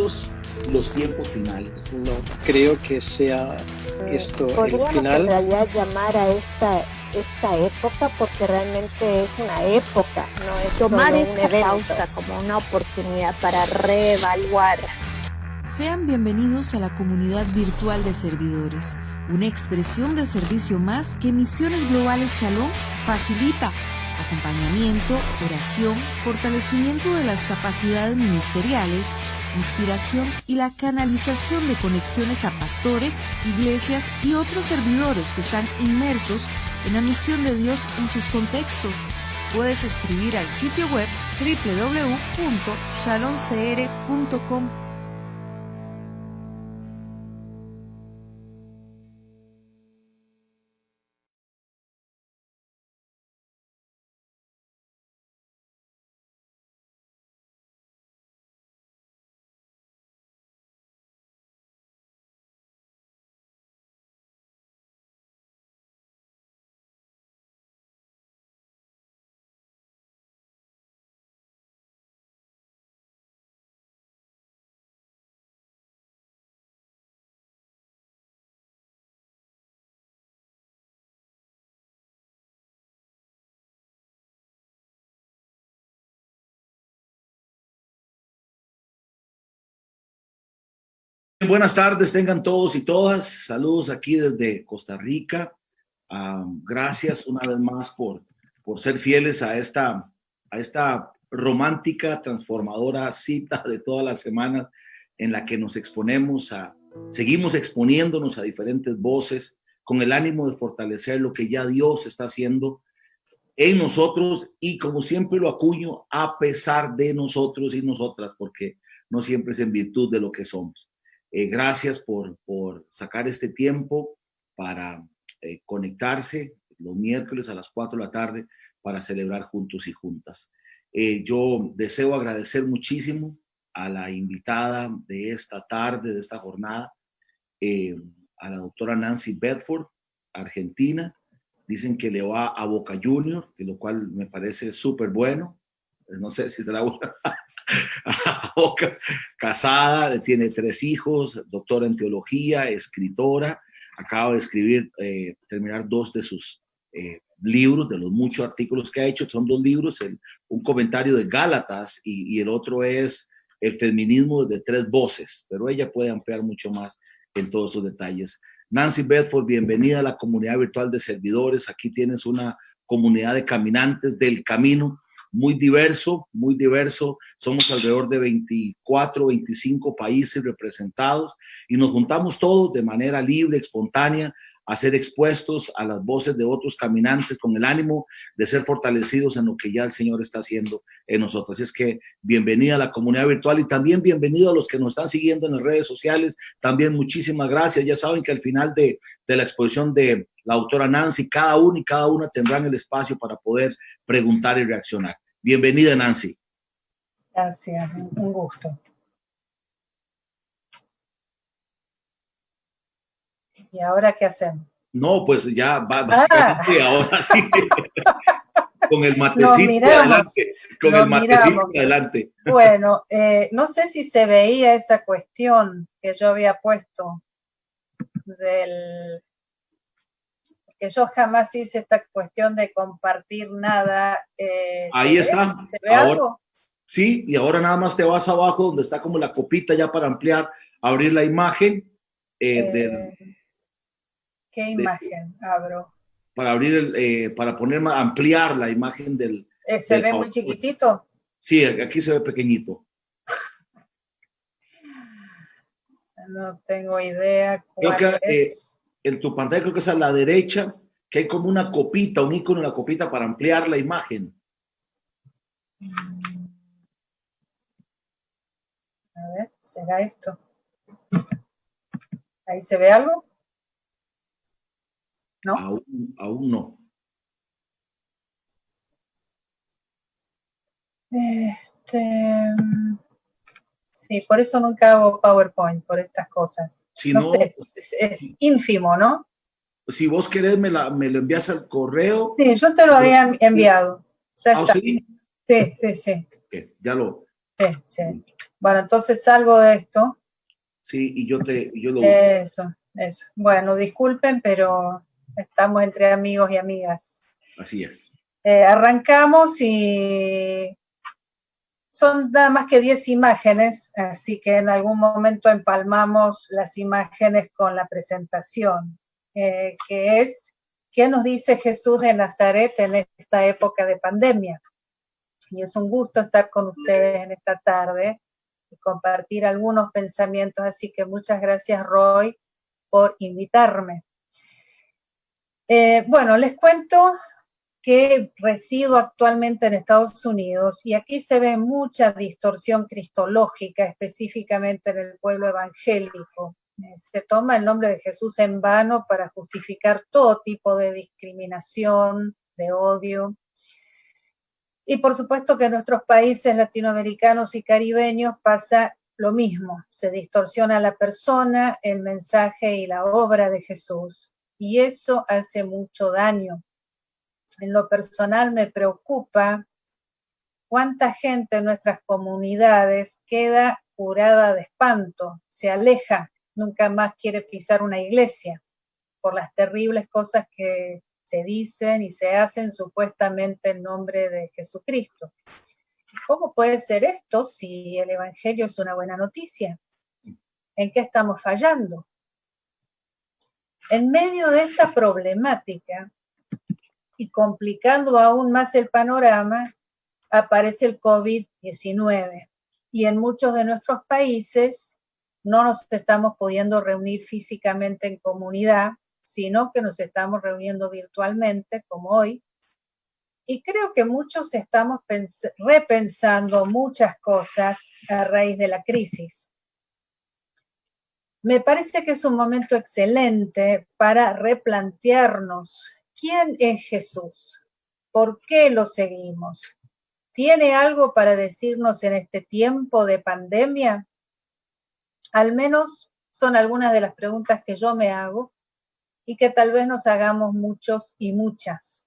estos los tiempos finales? No creo que sea esto el podríamos final. en realidad llamar a esta época, porque realmente es una época, no es tomar solo un esta evento. pausa como una oportunidad para reevaluar. Sean bienvenidos a la comunidad virtual de servidores, una expresión de servicio más que Misiones Globales Shalom facilita. Acompañamiento, oración, fortalecimiento de las capacidades ministeriales, inspiración y la canalización de conexiones a pastores, iglesias y otros servidores que están inmersos en la misión de Dios en sus contextos. Puedes escribir al sitio web www.shalomcr.com. Buenas tardes, tengan todos y todas. Saludos aquí desde Costa Rica. Gracias una vez más por ser fieles a esta romántica, transformadora cita de todas las semanas en la que nos seguimos exponiéndonos a diferentes voces con el ánimo de fortalecer lo que ya Dios está haciendo en nosotros y, como siempre lo acuño, a pesar de nosotros y nosotras, porque no siempre es en virtud de lo que somos. Gracias por sacar este tiempo para conectarse los miércoles a las 4 de la tarde para celebrar juntos y juntas. Yo deseo agradecer muchísimo a la invitada de esta tarde, de esta jornada, a la doctora Nancy Bedford, argentina. Dicen que le va a Boca Junior, lo cual me parece súper bueno. No sé si será buena. Casada, tiene 3 hijos, doctora en teología, escritora, acaba de escribir, terminar 2 de sus libros, de los muchos artículos que ha hecho. Son 2 libros, un comentario de Gálatas y el otro es el feminismo desde 3 voces, pero ella puede ampliar mucho más en todos esos detalles. Nancy Bedford, bienvenida a la comunidad virtual de servidores. Aquí tienes una comunidad de caminantes del camino, muy diverso, muy diverso. Somos alrededor de 24, 25 países representados y nos juntamos todos de manera libre, espontánea, a ser expuestos a las voces de otros caminantes con el ánimo de ser fortalecidos en lo que ya el Señor está haciendo en nosotros. Así es que bienvenida a la comunidad virtual y también bienvenido a los que nos están siguiendo en las redes sociales. También muchísimas gracias. Ya saben que al final de la exposición de la autora Nancy, cada uno y cada una tendrán el espacio para poder preguntar y reaccionar. Bienvenida, Nancy. Gracias, un gusto. ¿Y ahora qué hacemos? No, pues ya va, básicamente ahora sí. Con el matecito adelante. Con el matecito adelante. Bueno, no sé si se veía esa cuestión que yo había puesto que yo jamás hice esta cuestión de compartir nada. Ahí está. ¿Se ve algo? Sí, y ahora nada más te vas abajo donde está como la copita ya para ampliar, abrir la imagen. ¿Qué imagen abro? Para abrir, para ampliar la imagen del... ¿Se ve muy chiquitito? Sí, aquí se ve pequeñito. No tengo idea cuál creo que, es. En tu pantalla creo que es a la derecha, que hay como una copita, un icono en la copita para ampliar la imagen. A ver, ¿será esto? ¿Ahí se ve algo? ¿No? Aún no. Sí, por eso nunca hago PowerPoint, por estas cosas. Si no sé, es ínfimo, ¿no? Si vos querés, me lo envías al correo. Sí, yo te lo había enviado. Ya está. ¿Sí? Sí. Okay, ya lo Sí, sí. Bueno, entonces salgo de esto. Sí, y yo lo uso. Eso. Bueno, disculpen, pero estamos entre amigos y amigas. Así es. Arrancamos y son nada más que 10 imágenes, así que en algún momento empalmamos las imágenes con la presentación, que es ¿qué nos dice Jesús de Nazaret en esta época de pandemia? Y es un gusto estar con ustedes en esta tarde y compartir algunos pensamientos, así que muchas gracias, Roy, por invitarme. Bueno, les cuento que resido actualmente en Estados Unidos y aquí se ve mucha distorsión cristológica, específicamente en el pueblo evangélico. Se toma el nombre de Jesús en vano para justificar todo tipo de discriminación, de odio. Y por supuesto que en nuestros países latinoamericanos y caribeños pasa lo mismo. Se distorsiona la persona, el mensaje y la obra de Jesús. Y eso hace mucho daño. En lo personal me preocupa cuánta gente en nuestras comunidades queda curada de espanto, se aleja, nunca más quiere pisar una iglesia por las terribles cosas que se dicen y se hacen supuestamente en nombre de Jesucristo. ¿Cómo puede ser esto si el Evangelio es una buena noticia? ¿En qué estamos fallando? En medio de esta problemática, y complicando aún más el panorama, aparece el COVID-19. Y en muchos de nuestros países no nos estamos pudiendo reunir físicamente en comunidad, sino que nos estamos reuniendo virtualmente, como hoy. Y creo que muchos estamos repensando muchas cosas a raíz de la crisis. Me parece que es un momento excelente para replantearnos quién es Jesús, por qué lo seguimos. ¿Tiene algo para decirnos en este tiempo de pandemia? Al menos son algunas de las preguntas que yo me hago y que tal vez nos hagamos muchos y muchas.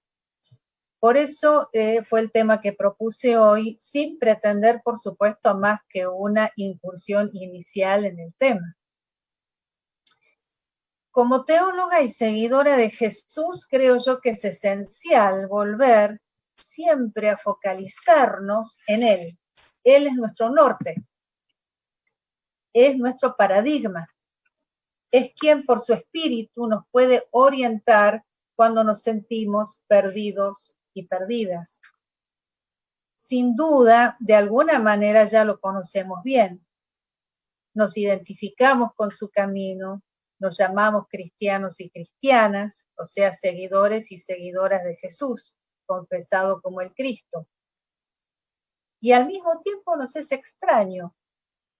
Por eso fue el tema que propuse hoy, sin pretender, por supuesto, más que una incursión inicial en el tema. Como teóloga y seguidora de Jesús, creo yo que es esencial volver siempre a focalizarnos en Él. Él es nuestro norte, es nuestro paradigma, es quien por su espíritu nos puede orientar cuando nos sentimos perdidos y perdidas. Sin duda, de alguna manera ya lo conocemos bien. Nos identificamos con su camino, nos llamamos cristianos y cristianas, o sea, seguidores y seguidoras de Jesús, confesado como el Cristo. Y al mismo tiempo nos es extraño,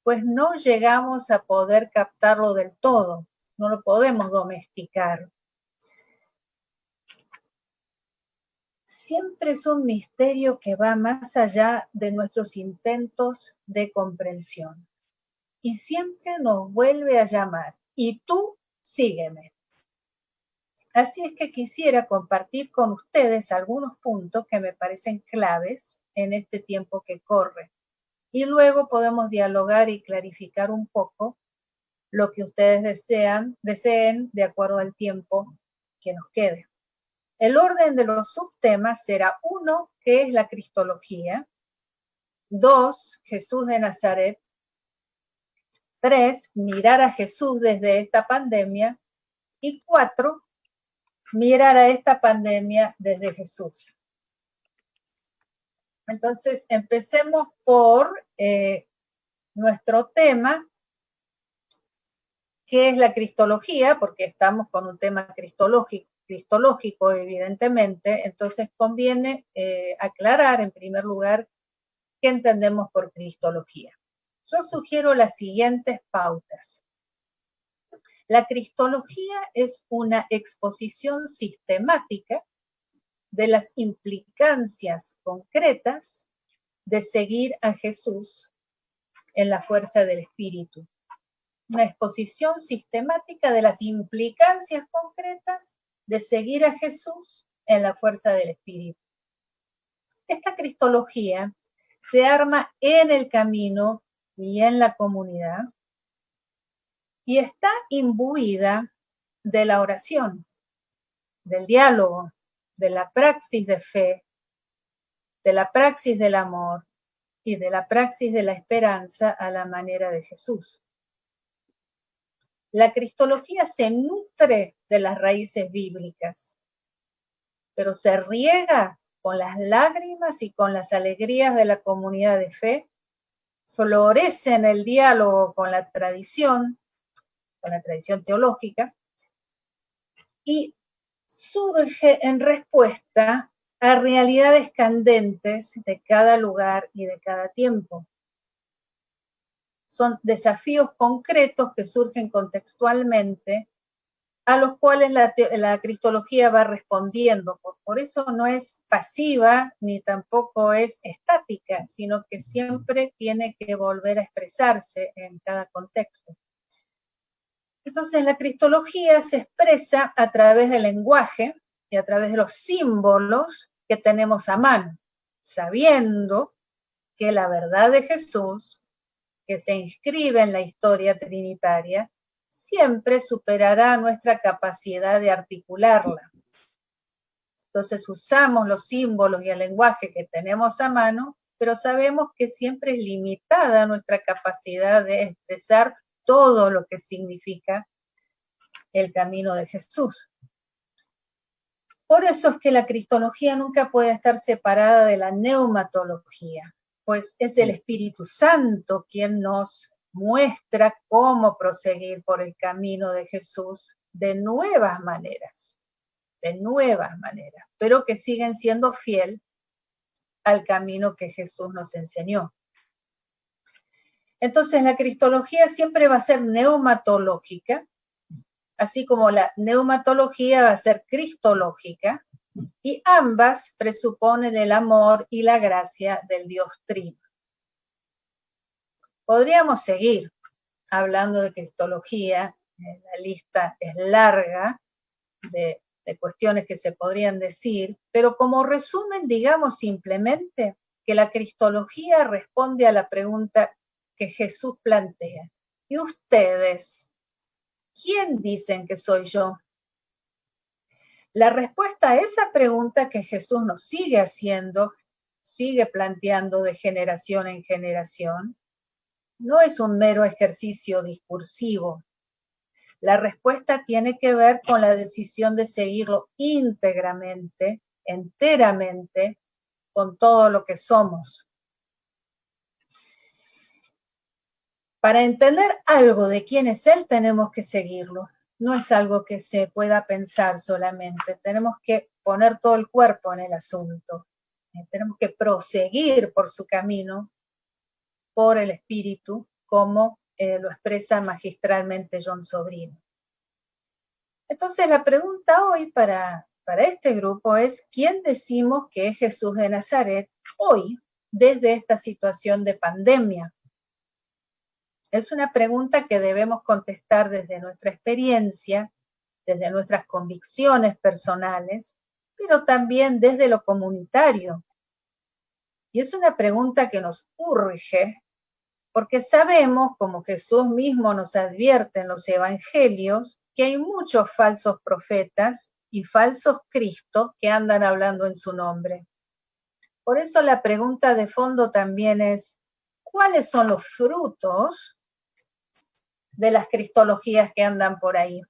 pues no llegamos a poder captarlo del todo, no lo podemos domesticar. Siempre es un misterio que va más allá de nuestros intentos de comprensión. Y siempre nos vuelve a llamar, y tú sígueme. Así es que quisiera compartir con ustedes algunos puntos que me parecen claves en este tiempo que corre. Y luego podemos dialogar y clarificar un poco lo que ustedes deseen de acuerdo al tiempo que nos quede. El orden de los subtemas será 1, ¿qué es la cristología? 2, Jesús de Nazaret. 3, mirar a Jesús desde esta pandemia. Y 4, mirar a esta pandemia desde Jesús. Entonces, empecemos por nuestro tema, que es la cristología, porque estamos con un tema cristológico, evidentemente. Entonces, conviene aclarar, en primer lugar, qué entendemos por cristología. Yo sugiero las siguientes pautas. La cristología es una exposición sistemática de las implicancias concretas de seguir a Jesús en la fuerza del Espíritu. Una exposición sistemática de las implicancias concretas de seguir a Jesús en la fuerza del Espíritu. Esta cristología se arma en el camino y en la comunidad, y está imbuida de la oración, del diálogo, de la praxis de fe, de la praxis del amor y de la praxis de la esperanza a la manera de Jesús. La cristología se nutre de las raíces bíblicas, pero se riega con las lágrimas y con las alegrías de la comunidad de fe, florece en el diálogo con la tradición teológica, y surge en respuesta a realidades candentes de cada lugar y de cada tiempo. Son desafíos concretos que surgen contextualmente, a los cuales la cristología va respondiendo. Por eso no es pasiva ni tampoco es estática, sino que siempre tiene que volver a expresarse en cada contexto. Entonces la cristología se expresa a través del lenguaje y a través de los símbolos que tenemos a mano, sabiendo que la verdad de Jesús, que se inscribe en la historia trinitaria, siempre superará nuestra capacidad de articularla. Entonces usamos los símbolos y el lenguaje que tenemos a mano, pero sabemos que siempre es limitada nuestra capacidad de expresar todo lo que significa el camino de Jesús. Por eso es que la cristología nunca puede estar separada de la neumatología, pues es el Espíritu Santo quien nos muestra cómo proseguir por el camino de Jesús de nuevas maneras, pero que siguen siendo fiel al camino que Jesús nos enseñó. Entonces la cristología siempre va a ser neumatológica, así como la neumatología va a ser cristológica, y ambas presuponen el amor y la gracia del Dios Trino. Podríamos seguir hablando de cristología, la lista es larga de cuestiones que se podrían decir, pero como resumen digamos simplemente que la cristología responde a la pregunta que Jesús plantea. ¿Y ustedes? ¿Quién dicen que soy yo? La respuesta a esa pregunta que Jesús nos sigue haciendo, sigue planteando de generación en generación, no es un mero ejercicio discursivo. La respuesta tiene que ver con la decisión de seguirlo íntegramente, enteramente, con todo lo que somos. Para entender algo de quién es Él, tenemos que seguirlo. No es algo que se pueda pensar solamente. Tenemos que poner todo el cuerpo en el asunto. Tenemos que proseguir por su camino, por el Espíritu, como lo expresa magistralmente John Sobrino. Entonces la pregunta hoy para este grupo es: ¿quién decimos que es Jesús de Nazaret hoy, desde esta situación de pandemia? Es una pregunta que debemos contestar desde nuestra experiencia, desde nuestras convicciones personales, pero también desde lo comunitario. Y es una pregunta que nos urge, porque sabemos, como Jesús mismo nos advierte en los evangelios, que hay muchos falsos profetas y falsos cristos que andan hablando en su nombre. Por eso la pregunta de fondo también es: ¿cuáles son los frutos de las cristologías que andan por ahí?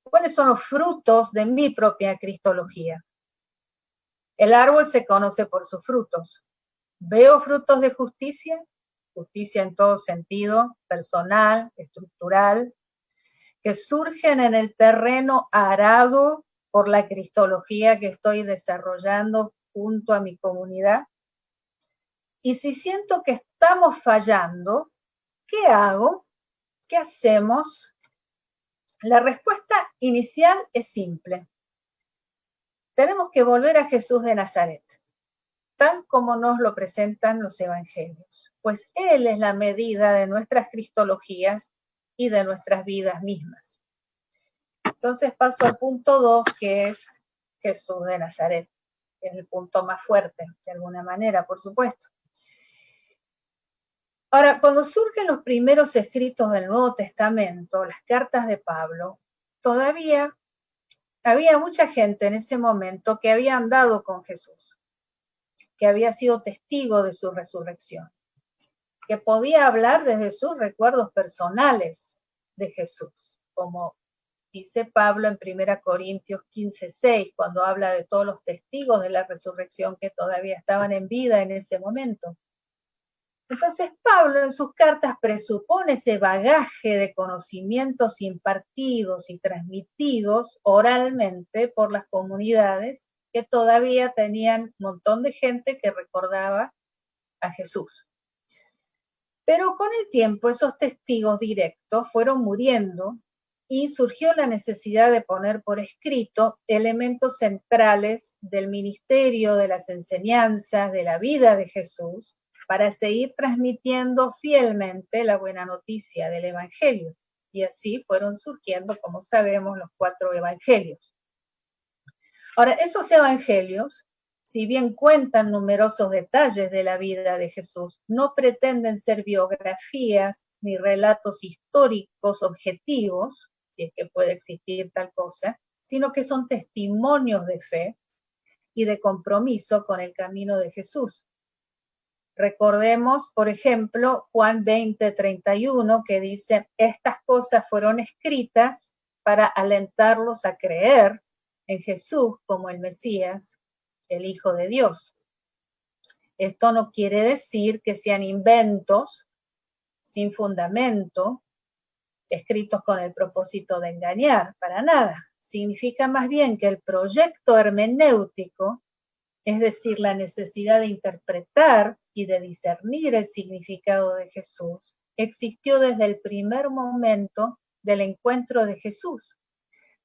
¿Cuáles son los frutos de mi propia cristología? El árbol se conoce por sus frutos. ¿Veo frutos de justicia? Justicia en todo sentido, personal, estructural, que surgen en el terreno arado por la cristología que estoy desarrollando junto a mi comunidad. Y si siento que estamos fallando, ¿qué hago? ¿Qué hacemos? La respuesta inicial es simple. Tenemos que volver a Jesús de Nazaret, tal como nos lo presentan los evangelios, pues Él es la medida de nuestras cristologías y de nuestras vidas mismas. Entonces paso al punto 2, que es Jesús de Nazaret, que es el punto más fuerte, de alguna manera, por supuesto. Ahora, cuando surgen los primeros escritos del Nuevo Testamento, las cartas de Pablo, todavía había mucha gente en ese momento que había andado con Jesús, que había sido testigo de su resurrección, que podía hablar desde sus recuerdos personales de Jesús, como dice Pablo en 1 Corintios 15:6, cuando habla de todos los testigos de la resurrección que todavía estaban en vida en ese momento. Entonces Pablo en sus cartas presupone ese bagaje de conocimientos impartidos y transmitidos oralmente por las comunidades que todavía tenían un montón de gente que recordaba a Jesús. Pero con el tiempo esos testigos directos fueron muriendo y surgió la necesidad de poner por escrito elementos centrales del ministerio, de las enseñanzas, de la vida de Jesús, para seguir transmitiendo fielmente la buena noticia del Evangelio. Y así fueron surgiendo, como sabemos, los 4 evangelios. Ahora, esos evangelios, si bien cuentan numerosos detalles de la vida de Jesús, no pretenden ser biografías ni relatos históricos objetivos, si es que puede existir tal cosa, sino que son testimonios de fe y de compromiso con el camino de Jesús. Recordemos, por ejemplo, Juan 20:31, que dice: estas cosas fueron escritas para alentarlos a creer en Jesús como el Mesías, el Hijo de Dios. Esto no quiere decir que sean inventos sin fundamento, escritos con el propósito de engañar, para nada. Significa más bien que el proyecto hermenéutico, es decir, la necesidad de interpretar y de discernir el significado de Jesús, existió desde el primer momento del encuentro de Jesús,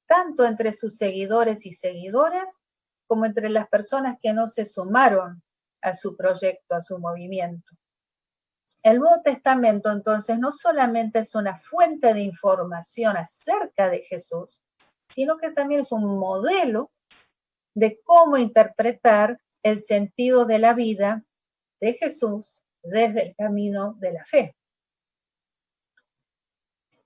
tanto entre sus seguidores y seguidoras, como entre las personas que no se sumaron a su proyecto, a su movimiento. El Nuevo Testamento, entonces, no solamente es una fuente de información acerca de Jesús, sino que también es un modelo de cómo interpretar el sentido de la vida de Jesús desde el camino de la fe.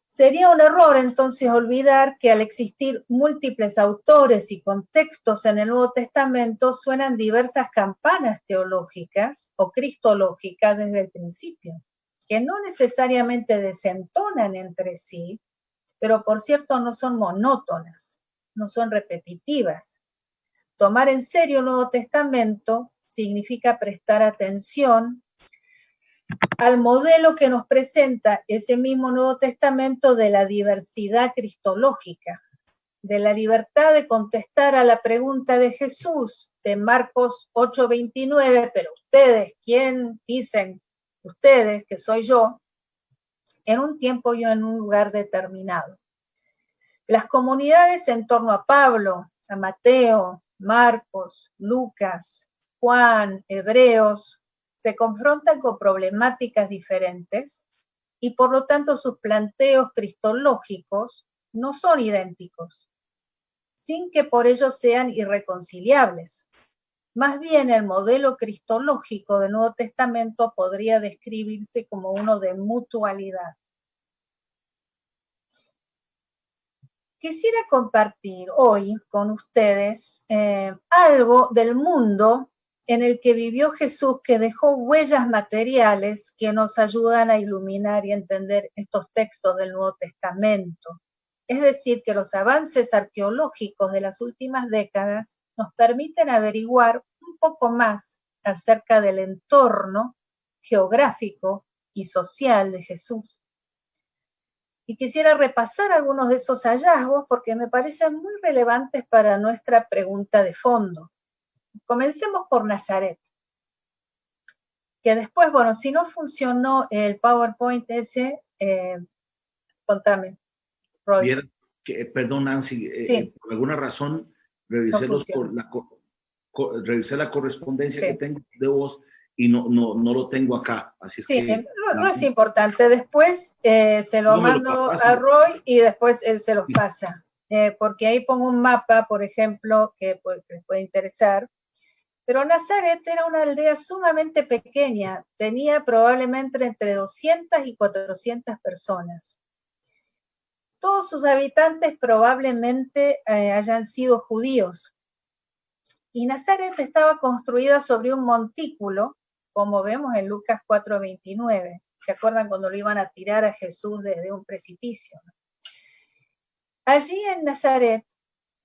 Sería un error entonces olvidar que al existir múltiples autores y contextos en el Nuevo Testamento suenan diversas campanas teológicas o cristológicas desde el principio, que no necesariamente desentonan entre sí, pero por cierto no son monótonas, no son repetitivas. Tomar en serio el Nuevo Testamento significa prestar atención al modelo que nos presenta ese mismo Nuevo Testamento de la diversidad cristológica, de la libertad de contestar a la pregunta de Jesús de Marcos 8:29, pero ustedes, ¿quién dicen ustedes que soy yo? En un tiempo y en un lugar determinado. Las comunidades en torno a Pablo, a Mateo, Marcos, Lucas, Juan, Hebreos, se confrontan con problemáticas diferentes y por lo tanto sus planteos cristológicos no son idénticos, sin que por ello sean irreconciliables. Más bien el modelo cristológico del Nuevo Testamento podría describirse como uno de mutualidad. Quisiera compartir hoy con ustedes algo del mundo en el que vivió Jesús, que dejó huellas materiales que nos ayudan a iluminar y entender estos textos del Nuevo Testamento. Es decir, que los avances arqueológicos de las últimas décadas nos permiten averiguar un poco más acerca del entorno geográfico y social de Jesús. Y quisiera repasar algunos de esos hallazgos porque me parecen muy relevantes para nuestra pregunta de fondo. Comencemos por Nazaret, que después, bueno, si no funcionó el PowerPoint ese, contame, Roy. Perdón, Nancy, Sí. por alguna razón revisé, revisé la correspondencia Sí. que tengo de vos y no lo tengo acá, así es Sí, que... no es importante, después se lo mando a Roy y después él se los pasa, porque ahí pongo un mapa, por ejemplo, que les puede interesar, Pero Nazaret era una aldea sumamente pequeña, tenía probablemente entre 200 y 400 personas. Todos sus habitantes probablemente hayan sido judíos. Y Nazaret estaba construida sobre un montículo, como vemos en Lucas 4:29. ¿Se acuerdan cuando lo iban a tirar a Jesús desde un precipicio? Allí en Nazaret,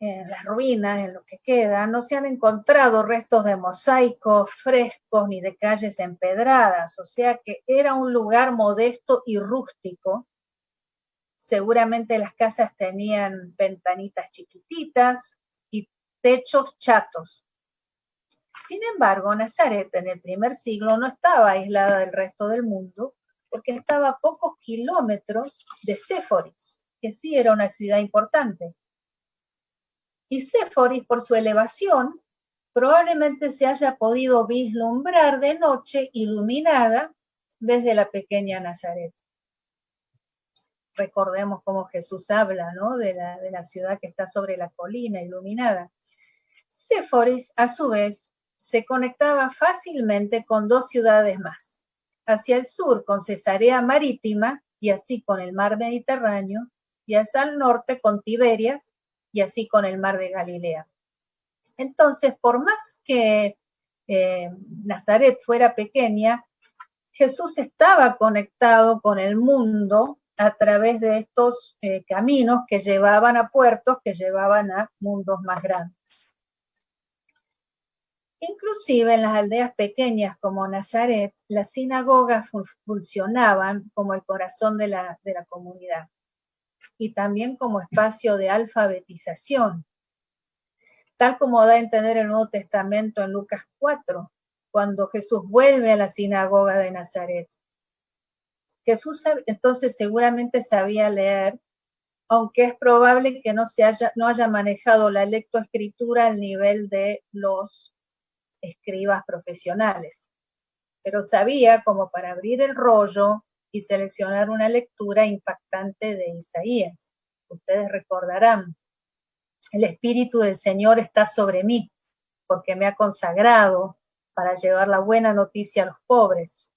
en las ruinas, en lo que queda, no se han encontrado restos de mosaicos, frescos, ni de calles empedradas, o sea que era un lugar modesto y rústico. Seguramente las casas tenían ventanitas chiquititas y techos chatos. Sin embargo, Nazaret en el primer siglo no estaba aislada del resto del mundo, porque estaba a pocos kilómetros de Séforis, que sí era una ciudad importante. Y Séforis, por su elevación, probablemente se haya podido vislumbrar de noche iluminada desde la pequeña Nazaret. Recordemos cómo Jesús habla, ¿no?, de la ciudad que está sobre la colina iluminada. Séforis, a su vez, se conectaba fácilmente con dos ciudades más. Hacia el sur con Cesarea Marítima y así con el mar Mediterráneo, y hacia el norte con Tiberias y así con el mar de Galilea. Entonces, por más que Nazaret fuera pequeña, Jesús estaba conectado con el mundo a través de estos caminos que llevaban a puertos, que llevaban a mundos más grandes. Inclusive en las aldeas pequeñas como Nazaret, las sinagogas funcionaban como el corazón de la comunidad y también como espacio de alfabetización, tal como da a entender el Nuevo Testamento en Lucas 4, cuando Jesús vuelve a la sinagoga de Nazaret. Jesús entonces seguramente sabía leer, aunque es probable que no haya manejado la lectoescritura al nivel de los escribas profesionales, pero sabía como para abrir el rollo y seleccionar una lectura impactante de Isaías. Ustedes recordarán, el Espíritu del Señor está sobre mí, porque me ha consagrado para llevar la buena noticia a los pobres.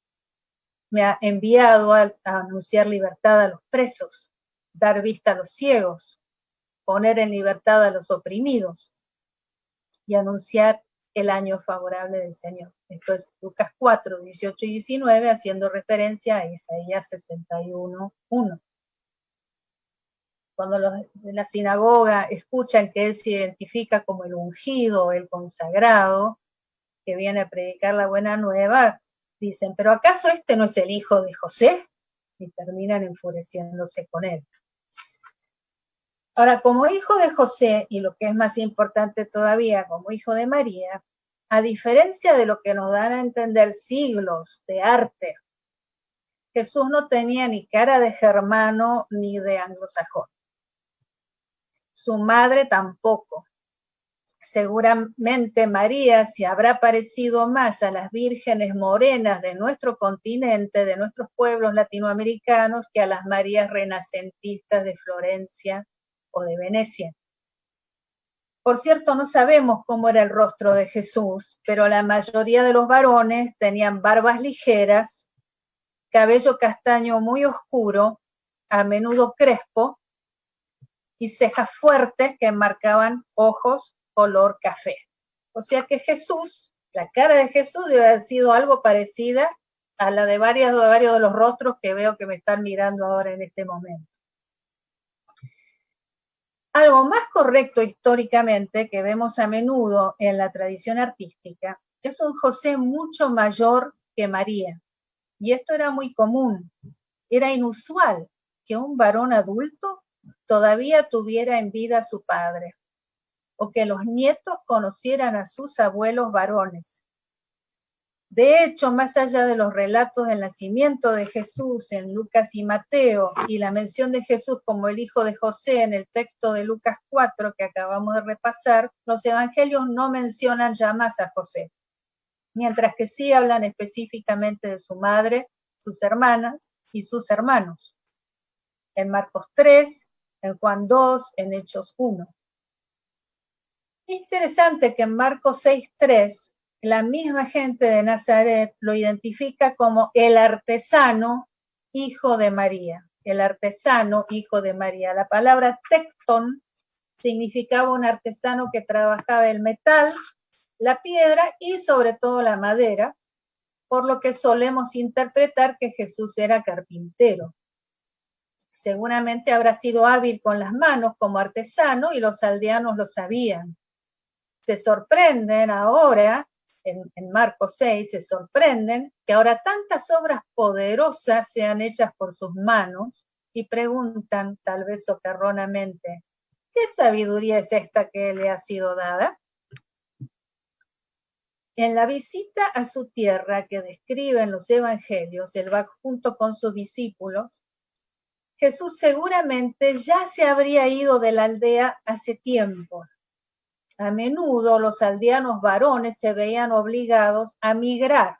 Me ha enviado a anunciar libertad a los presos, dar vista a los ciegos, poner en libertad a los oprimidos y anunciar el año favorable del Señor. Esto es Lucas 4, 18 y 19, haciendo referencia a Isaías 61, 1. Cuando los de la sinagoga escuchan que él se identifica como el ungido, el consagrado, que viene a predicar la buena nueva, dicen, ¿pero acaso este no es el hijo de José? Y terminan enfureciéndose con él. Ahora, como hijo de José, y lo que es más importante todavía, como hijo de María, a diferencia de lo que nos dan a entender siglos de arte, Jesús no tenía ni cara de germano ni de anglosajón. Su madre tampoco. Seguramente María se habrá parecido más a las vírgenes morenas de nuestro continente, de nuestros pueblos latinoamericanos, que a las Marías renacentistas de Florencia o de Venecia. Por cierto, no sabemos cómo era el rostro de Jesús, pero la mayoría de los varones tenían barbas ligeras, cabello castaño muy oscuro, a menudo crespo, y cejas fuertes que marcaban ojos color café. O sea que Jesús, la cara de Jesús debe haber sido algo parecida a la de varios de los rostros que veo que me están mirando ahora en este momento. Algo más correcto históricamente que vemos a menudo en la tradición artística es un José mucho mayor que María. Y esto era muy común. Era inusual que un varón adulto todavía tuviera en vida a su padre, o que los nietos conocieran a sus abuelos varones. De hecho, más allá de los relatos del nacimiento de Jesús en Lucas y Mateo, y la mención de Jesús como el hijo de José en el texto de Lucas 4 que acabamos de repasar, los evangelios no mencionan jamás a José, mientras que sí hablan específicamente de su madre, sus hermanas y sus hermanos. En Marcos 3, en Juan 2, en Hechos 1. Interesante que en Marcos 6:3 la misma gente de Nazaret lo identifica como el artesano hijo de María. El artesano hijo de María. La palabra tecton significaba un artesano que trabajaba el metal, la piedra y sobre todo la madera, por lo que solemos interpretar que Jesús era carpintero. Seguramente habrá sido hábil con las manos como artesano y los aldeanos lo sabían. Se sorprenden ahora, en Marcos 6, se sorprenden que ahora tantas obras poderosas sean hechas por sus manos y preguntan, tal vez socarronamente, ¿qué sabiduría es esta que le ha sido dada? En la visita a su tierra que describen los evangelios, él va junto con sus discípulos. Jesús seguramente ya se habría ido de la aldea hace tiempo. A menudo los aldeanos varones se veían obligados a migrar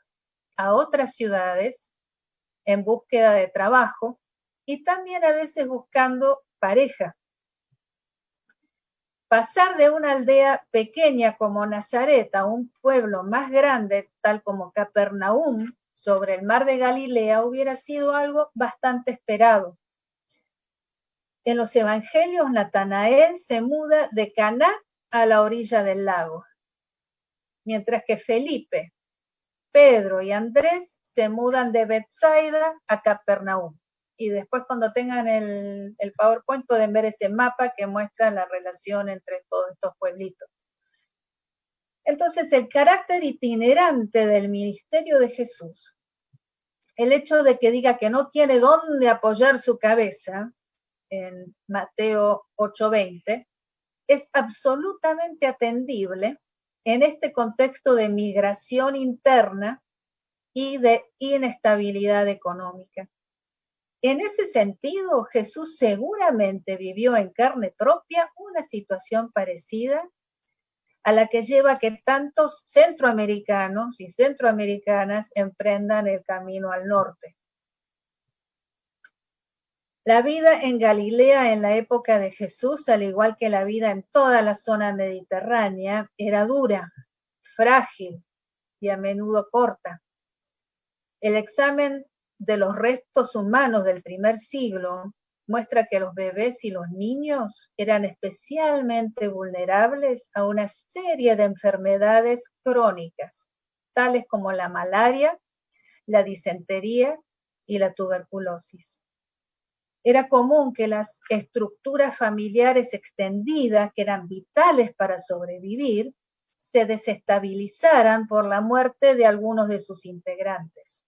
a otras ciudades en búsqueda de trabajo y también a veces buscando pareja. Pasar de una aldea pequeña como Nazaret a un pueblo más grande, tal como Capernaum, sobre el mar de Galilea, hubiera sido algo bastante esperado. En los evangelios, Natanael se muda de Caná a la orilla del lago, mientras que Felipe, Pedro y Andrés se mudan de Betsaida a Capernaum. Y después cuando tengan el PowerPoint pueden ver ese mapa que muestra la relación entre todos estos pueblitos. Entonces el carácter itinerante del ministerio de Jesús, el hecho de que diga que no tiene dónde apoyar su cabeza, en Mateo 8:20, es absolutamente atendible en este contexto de migración interna y de inestabilidad económica. En ese sentido, Jesús seguramente vivió en carne propia una situación parecida a la que lleva a que tantos centroamericanos y centroamericanas emprendan el camino al norte. La vida en Galilea en la época de Jesús, al igual que la vida en toda la zona mediterránea, era dura, frágil y a menudo corta. El examen de los restos humanos del primer siglo muestra que los bebés y los niños eran especialmente vulnerables a una serie de enfermedades crónicas, tales como la malaria, la disentería y la tuberculosis. Era común que las estructuras familiares extendidas, que eran vitales para sobrevivir, se desestabilizaran por la muerte de algunos de sus integrantes.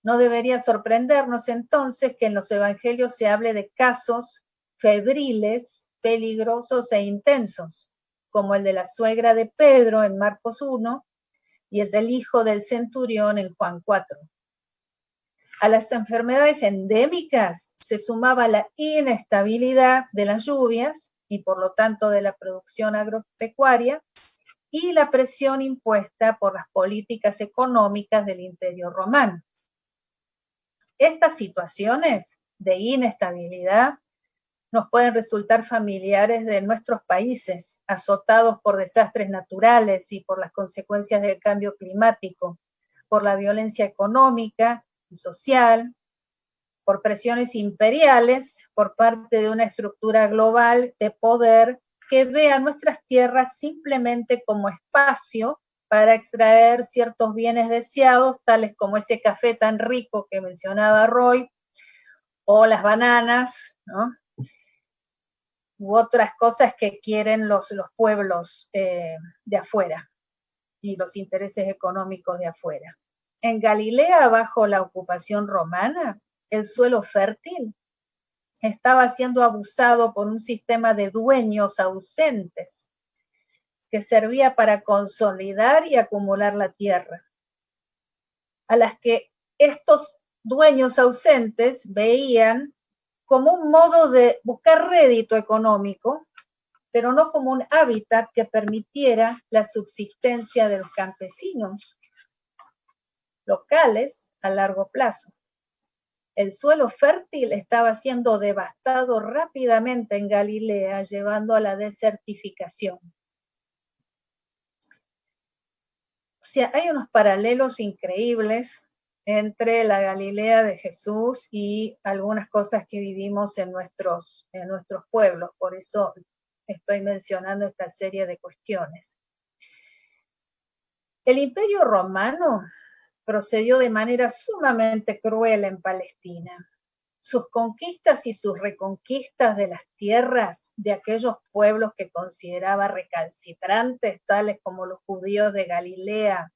No debería sorprendernos entonces que en los evangelios se hable de casos febriles, peligrosos e intensos, como el de la suegra de Pedro en Marcos 1 y el del hijo del centurión en Juan 4. A las enfermedades endémicas se sumaba la inestabilidad de las lluvias y por lo tanto de la producción agropecuaria y la presión impuesta por las políticas económicas del Imperio Romano. Estas situaciones de inestabilidad nos pueden resultar familiares de nuestros países, azotados por desastres naturales y por las consecuencias del cambio climático, por la violencia económica y social, por presiones imperiales por parte de una estructura global de poder que ve a nuestras tierras simplemente como espacio para extraer ciertos bienes deseados, tales como ese café tan rico que mencionaba Roy, o las bananas, ¿no? U otras cosas que quieren los pueblos de afuera y los intereses económicos de afuera. En Galilea, bajo la ocupación romana, el suelo fértil estaba siendo abusado por un sistema de dueños ausentes que servía para consolidar y acumular la tierra, a las que estos dueños ausentes veían como un modo de buscar rédito económico, pero no como un hábitat que permitiera la subsistencia de los campesinos locales a largo plazo. El suelo fértil estaba siendo devastado rápidamente en Galilea, llevando a la desertificación. sea, hay unos paralelos increíbles entre la Galilea de Jesús y algunas cosas que vivimos en nuestros pueblos. Por eso estoy mencionando esta serie de cuestiones. El Imperio Romano procedió de manera sumamente cruel en Palestina. Sus conquistas y sus reconquistas de las tierras de aquellos pueblos que consideraba recalcitrantes, tales como los judíos de Galilea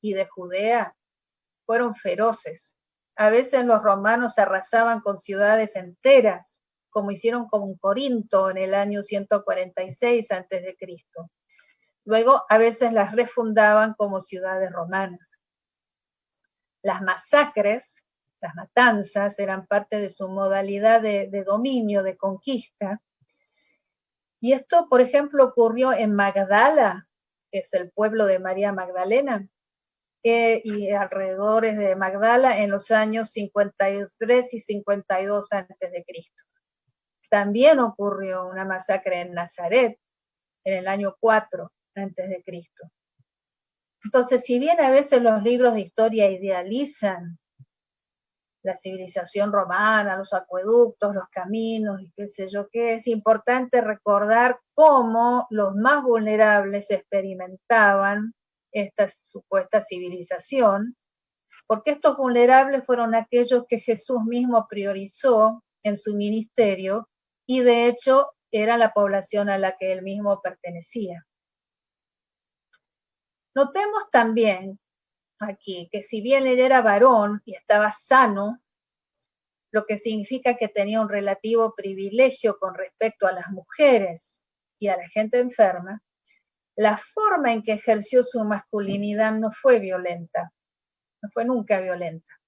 y de Judea, fueron feroces. A veces los romanos arrasaban con ciudades enteras, como hicieron con Corinto en el año 146 a.C. Luego, a veces las refundaban como ciudades romanas. Las masacres, las matanzas, eran parte de su modalidad de dominio, de conquista. Y esto, por ejemplo, ocurrió en Magdala, que es el pueblo de María Magdalena, y alrededores de Magdala en los años 53 y 52 a.C. También ocurrió una masacre en Nazaret en el año 4 a.C. Entonces, si bien a veces los libros de historia idealizan la civilización romana, los acueductos, los caminos y qué sé yo qué, es importante recordar cómo los más vulnerables experimentaban esta supuesta civilización, porque estos vulnerables fueron aquellos que Jesús mismo priorizó en su ministerio y de hecho era la población a la que él mismo pertenecía. Notemos también aquí que si bien él era varón y estaba sano, lo que significa que tenía un relativo privilegio con respecto a las mujeres y a la gente enferma, la forma en que ejerció su masculinidad no fue violenta, no fue nunca violenta.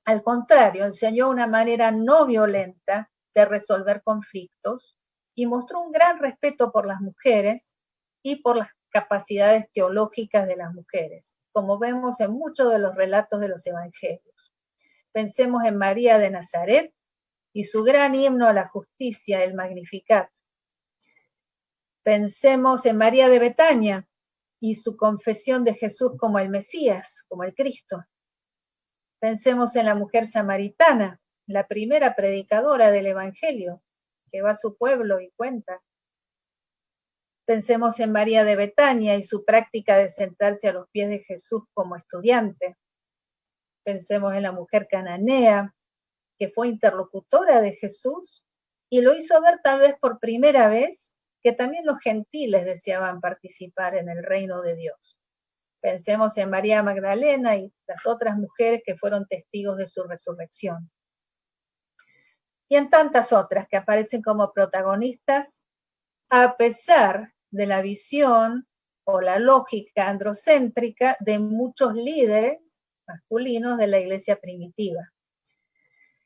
Al contrario, enseñó una manera no violenta de resolver conflictos y mostró un gran respeto por las mujeres y por las capacidades teológicas de las mujeres, como vemos en muchos de los relatos de los evangelios. Pensemos en María de Nazaret y su gran himno a la justicia, el Magnificat. Pensemos en María de Betania y su confesión de Jesús como el Mesías, como el Cristo. Pensemos en la mujer samaritana, la primera predicadora del Evangelio, que va a su pueblo y cuenta. Pensemos en María de Betania y su práctica de sentarse a los pies de Jesús como estudiante. Pensemos en la mujer cananea, que fue interlocutora de Jesús y lo hizo ver tal vez por primera vez que también los gentiles deseaban participar en el reino de Dios. Pensemos en María Magdalena y las otras mujeres que fueron testigos de su resurrección. Y en tantas otras que aparecen como protagonistas, a pesar de la visión o la lógica androcéntrica de muchos líderes masculinos de la iglesia primitiva.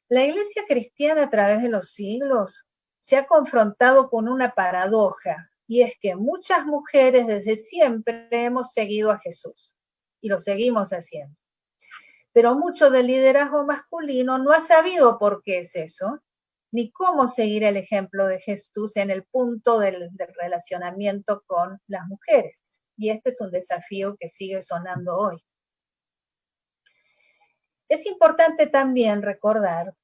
La iglesia cristiana a través de los siglos se ha confrontado con una paradoja, y es que muchas mujeres desde siempre hemos seguido a Jesús, y lo seguimos haciendo. Pero mucho del liderazgo masculino no ha sabido por qué es eso, ni cómo seguir el ejemplo de Jesús en el punto del relacionamiento con las mujeres. Y este es un desafío que sigue sonando hoy. Es importante también recordar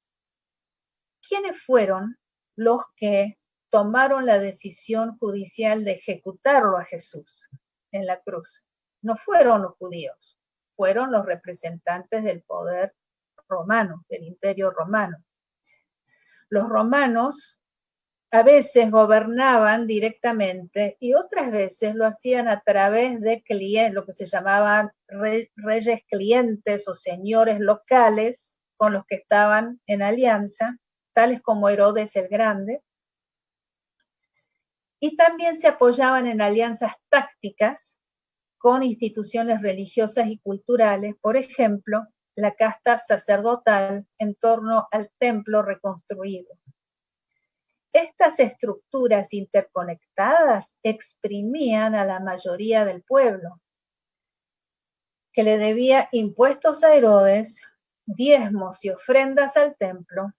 quiénes fueron los que tomaron la decisión judicial de ejecutarlo a Jesús en la cruz. No fueron los judíos, fueron los representantes del poder romano, del Imperio Romano. Los romanos a veces gobernaban directamente y otras veces lo hacían a través de lo que se llamaban reyes clientes o señores locales con los que estaban en alianza, tales como Herodes el Grande, y también se apoyaban en alianzas tácticas con instituciones religiosas y culturales, por ejemplo, la casta sacerdotal en torno al templo reconstruido. Estas estructuras interconectadas exprimían a la mayoría del pueblo, que le debía impuestos a Herodes, diezmos y ofrendas al templo,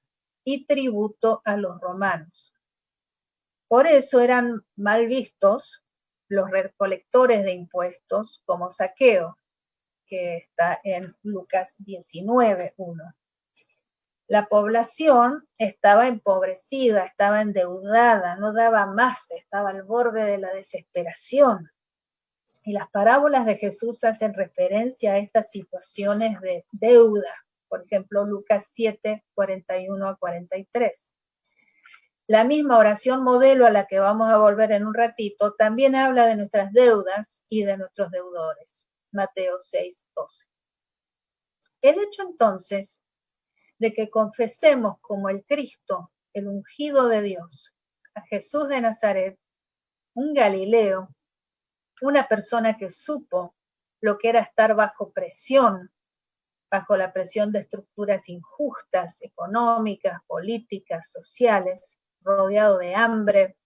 y tributo a los romanos. Por eso eran mal vistos los recolectores de impuestos como Zaqueo, que está en Lucas 19:1. La población estaba empobrecida, estaba endeudada, no daba más, estaba al borde de la desesperación. Y las parábolas de Jesús hacen referencia a estas situaciones de deuda. Por ejemplo, Lucas 7, 41-43. La misma oración modelo a la que vamos a volver en un ratito también habla de nuestras deudas y de nuestros deudores. Mateo 6, 12. El hecho entonces de que confesemos como el Cristo, el ungido de Dios, a Jesús de Nazaret, un Galileo, una persona que supo lo que era estar bajo presión, bajo la presión de estructuras injustas, económicas, políticas, sociales, rodeado de hambre,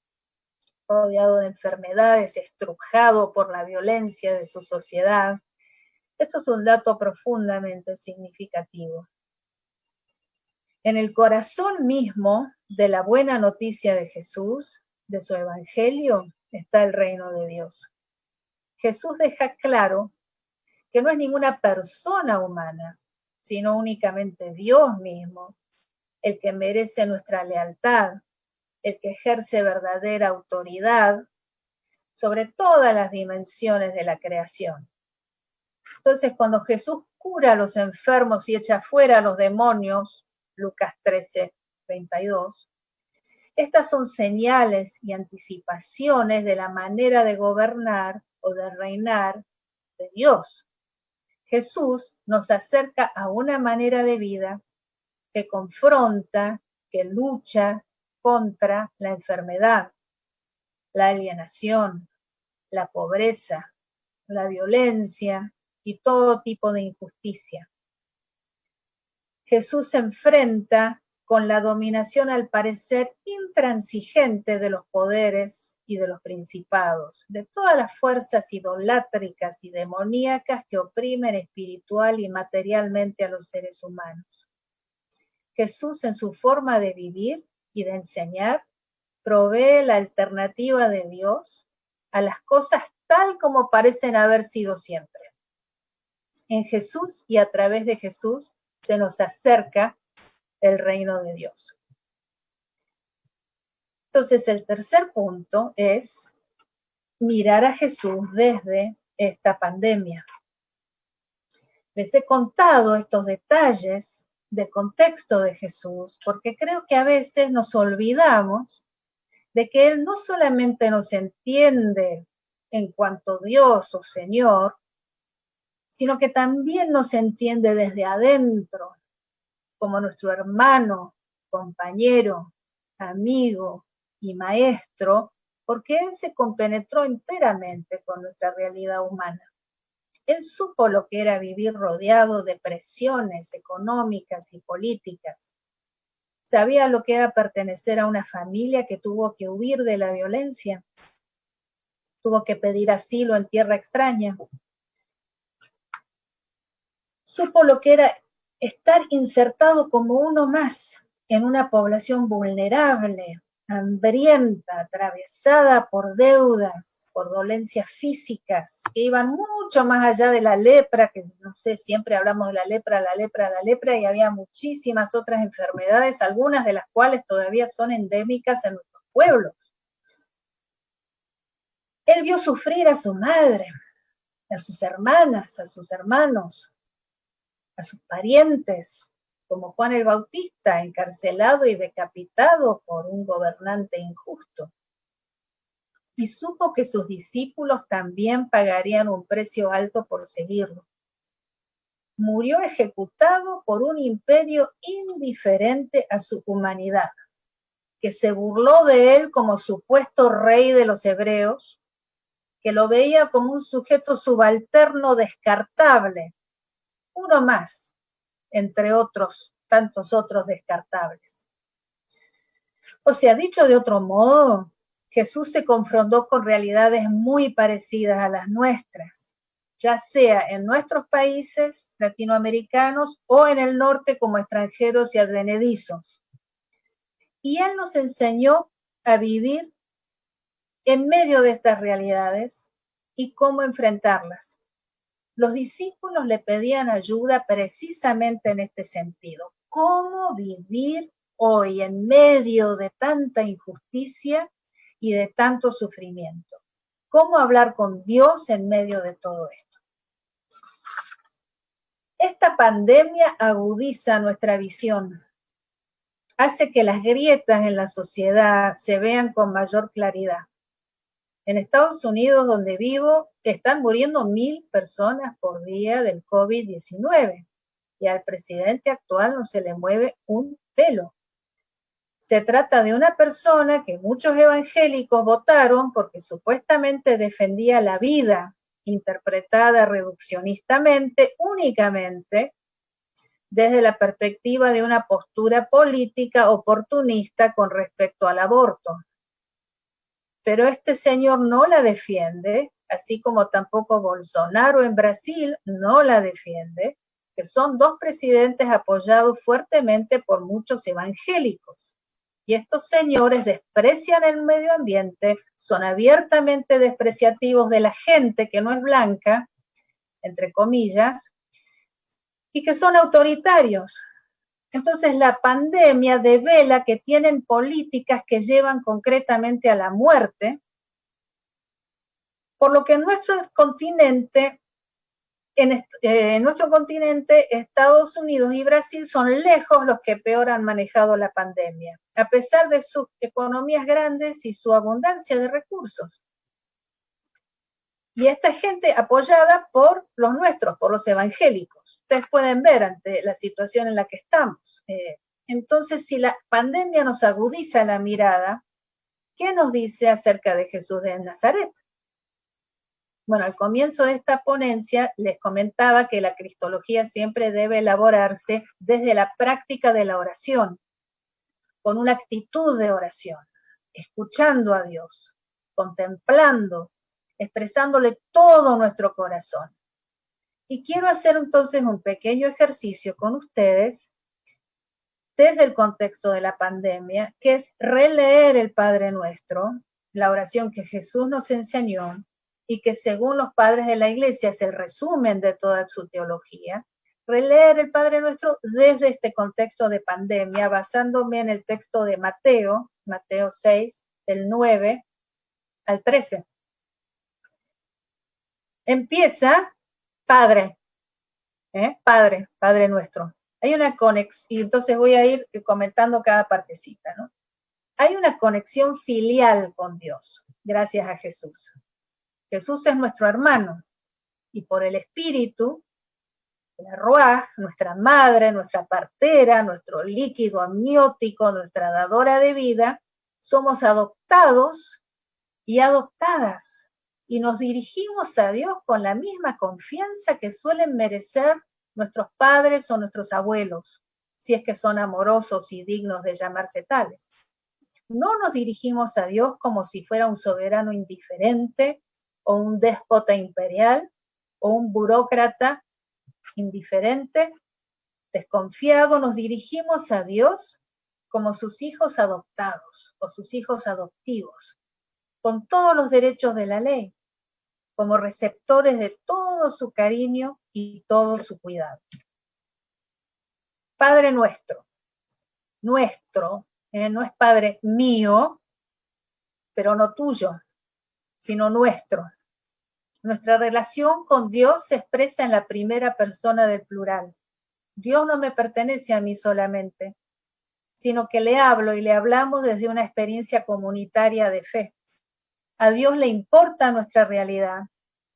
rodeado de enfermedades, estrujado por la violencia de su sociedad. Esto es un dato profundamente significativo. En el corazón mismo de la buena noticia de Jesús, de su evangelio, está el reino de Dios. Jesús deja claro que no es ninguna persona humana, sino únicamente Dios mismo, el que merece nuestra lealtad, el que ejerce verdadera autoridad sobre todas las dimensiones de la creación. Entonces, cuando Jesús cura a los enfermos y echa fuera a los demonios, Lucas 13, 32, estas son señales y anticipaciones de la manera de gobernar o de reinar de Dios. Jesús nos acerca a una manera de vida que confronta, que lucha contra la enfermedad, la alienación, la pobreza, la violencia y todo tipo de injusticia. Jesús se enfrenta con la dominación al parecer intransigente de los poderes y de los principados, de todas las fuerzas idolátricas y demoníacas que oprimen espiritual y materialmente a los seres humanos. Jesús, en su forma de vivir y de enseñar, provee la alternativa de Dios a las cosas tal como parecen haber sido siempre. En Jesús y a través de Jesús se nos acerca el reino de Dios. Entonces, el tercer punto es mirar a Jesús desde esta pandemia. Les he contado estos detalles del contexto de Jesús porque creo que a veces nos olvidamos de que Él no solamente nos entiende en cuanto Dios o Señor, sino que también nos entiende desde adentro, como nuestro hermano, compañero, amigo y maestro, porque Él se compenetró enteramente con nuestra realidad humana. Él supo lo que era vivir rodeado de presiones económicas y políticas. Sabía lo que era pertenecer a una familia que tuvo que huir de la violencia, tuvo que pedir asilo en tierra extraña. Supo lo que era estar insertado como uno más en una población vulnerable, hambrienta, atravesada por deudas, por dolencias físicas, que iban mucho más allá de la lepra, que no sé, siempre hablamos de la lepra, y había muchísimas otras enfermedades, algunas de las cuales todavía son endémicas en nuestros pueblos. Él vio sufrir a su madre, a sus hermanas, a sus hermanos, a sus parientes, como Juan el Bautista, encarcelado y decapitado por un gobernante injusto. Y supo que sus discípulos también pagarían un precio alto por seguirlo. Murió ejecutado por un imperio indiferente a su humanidad, que se burló de él como supuesto rey de los hebreos, que lo veía como un sujeto subalterno descartable, uno más, entre otros, tantos otros descartables. O sea, dicho de otro modo, Jesús se confrontó con realidades muy parecidas a las nuestras, ya sea en nuestros países latinoamericanos o en el norte como extranjeros y advenedizos. Y Él nos enseñó a vivir en medio de estas realidades y cómo enfrentarlas. los discípulos le pedían ayuda precisamente en este sentido. ¿Cómo vivir hoy en medio de tanta injusticia y de tanto sufrimiento? ¿Cómo hablar con Dios en medio de todo esto? Esta pandemia agudiza nuestra visión, hace que las grietas en la sociedad se vean con mayor claridad. En Estados Unidos, donde vivo, están muriendo 1.000 personas por día del COVID-19 y al presidente actual no se le mueve un pelo. Se trata de una persona que muchos evangélicos votaron porque supuestamente defendía la vida, interpretada reduccionistamente, únicamente desde la perspectiva de una postura política oportunista con respecto al aborto. Pero este señor no la defiende, así como tampoco Bolsonaro en Brasil no la defiende, que son dos presidentes apoyados fuertemente por muchos evangélicos. Y estos señores desprecian el medio ambiente, son abiertamente despreciativos de la gente que no es blanca, entre comillas, y que son autoritarios. Entonces la pandemia devela que tienen políticas que llevan concretamente a la muerte, por lo que en nuestro continente, Estados Unidos y Brasil son lejos los que peor han manejado la pandemia, a pesar de sus economías grandes y su abundancia de recursos. Y esta gente apoyada por los nuestros, por los evangélicos. Ustedes pueden ver ante la situación en la que estamos. Entonces, si la pandemia nos agudiza la mirada, ¿qué nos dice acerca de Jesús de Nazaret? Bueno, al comienzo de esta ponencia les comentaba que la cristología siempre debe elaborarse desde la práctica de la oración, con una actitud de oración, escuchando a Dios, contemplando, expresándole todo nuestro corazón. Y quiero hacer entonces un pequeño ejercicio con ustedes desde el contexto de la pandemia, que es releer el Padre Nuestro, la oración que Jesús nos enseñó y que según los padres de la Iglesia es el resumen de toda su teología, releer el Padre Nuestro desde este contexto de pandemia, basándome en el texto de Mateo 6, del 9 al 13. Empieza Padre, Padre Nuestro. Hay una conexión, y entonces voy a ir comentando cada partecita, ¿no? Hay una conexión filial con Dios, gracias a Jesús. Jesús es nuestro hermano, y por el Espíritu, la Ruaj, nuestra madre, nuestra partera, nuestro líquido amniótico, nuestra dadora de vida, somos adoptados y adoptadas. Y nos dirigimos a Dios con la misma confianza que suelen merecer nuestros padres o nuestros abuelos, si es que son amorosos y dignos de llamarse tales. No nos dirigimos a Dios como si fuera un soberano indiferente o un déspota imperial o un burócrata indiferente, desconfiado. Nos dirigimos a Dios como sus hijos adoptados o sus hijos adoptivos, con todos los derechos de la ley, como receptores de todo su cariño y todo su cuidado. Padre nuestro, no es Padre mío, pero no tuyo, sino nuestro. Nuestra relación con Dios se expresa en la primera persona del plural. Dios no me pertenece a mí solamente, sino que le hablo y le hablamos desde una experiencia comunitaria de fe. A Dios le importa nuestra realidad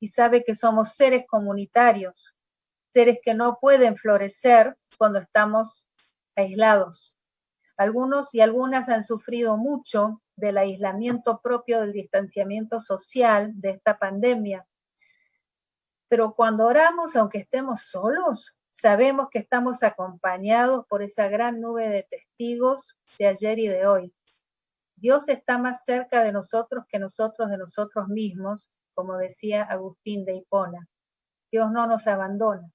y sabe que somos seres comunitarios, seres que no pueden florecer cuando estamos aislados. Algunos y algunas han sufrido mucho del aislamiento propio del distanciamiento social de esta pandemia. Pero cuando oramos, aunque estemos solos, sabemos que estamos acompañados por esa gran nube de testigos de ayer y de hoy. Dios está más cerca de nosotros que nosotros de nosotros mismos, como decía Agustín de Hipona. Dios no nos abandona.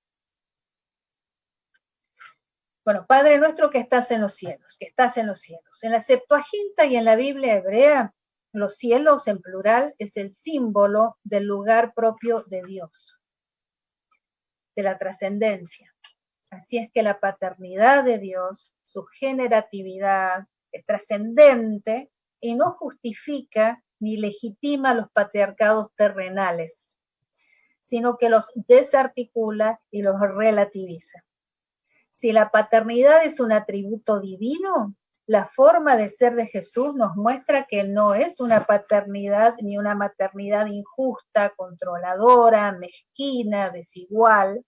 Bueno, Padre nuestro que estás en los cielos, que estás en los cielos. En la Septuaginta y en la Biblia hebrea, los cielos en plural es el símbolo del lugar propio de Dios. de la trascendencia. Así es que la paternidad de Dios, su generatividad, es trascendente y no justifica ni legitima los patriarcados terrenales, sino que los desarticula y los relativiza. Si la paternidad es un atributo divino, la forma de ser de Jesús nos muestra que no es una paternidad ni una maternidad injusta, controladora, mezquina, desigual.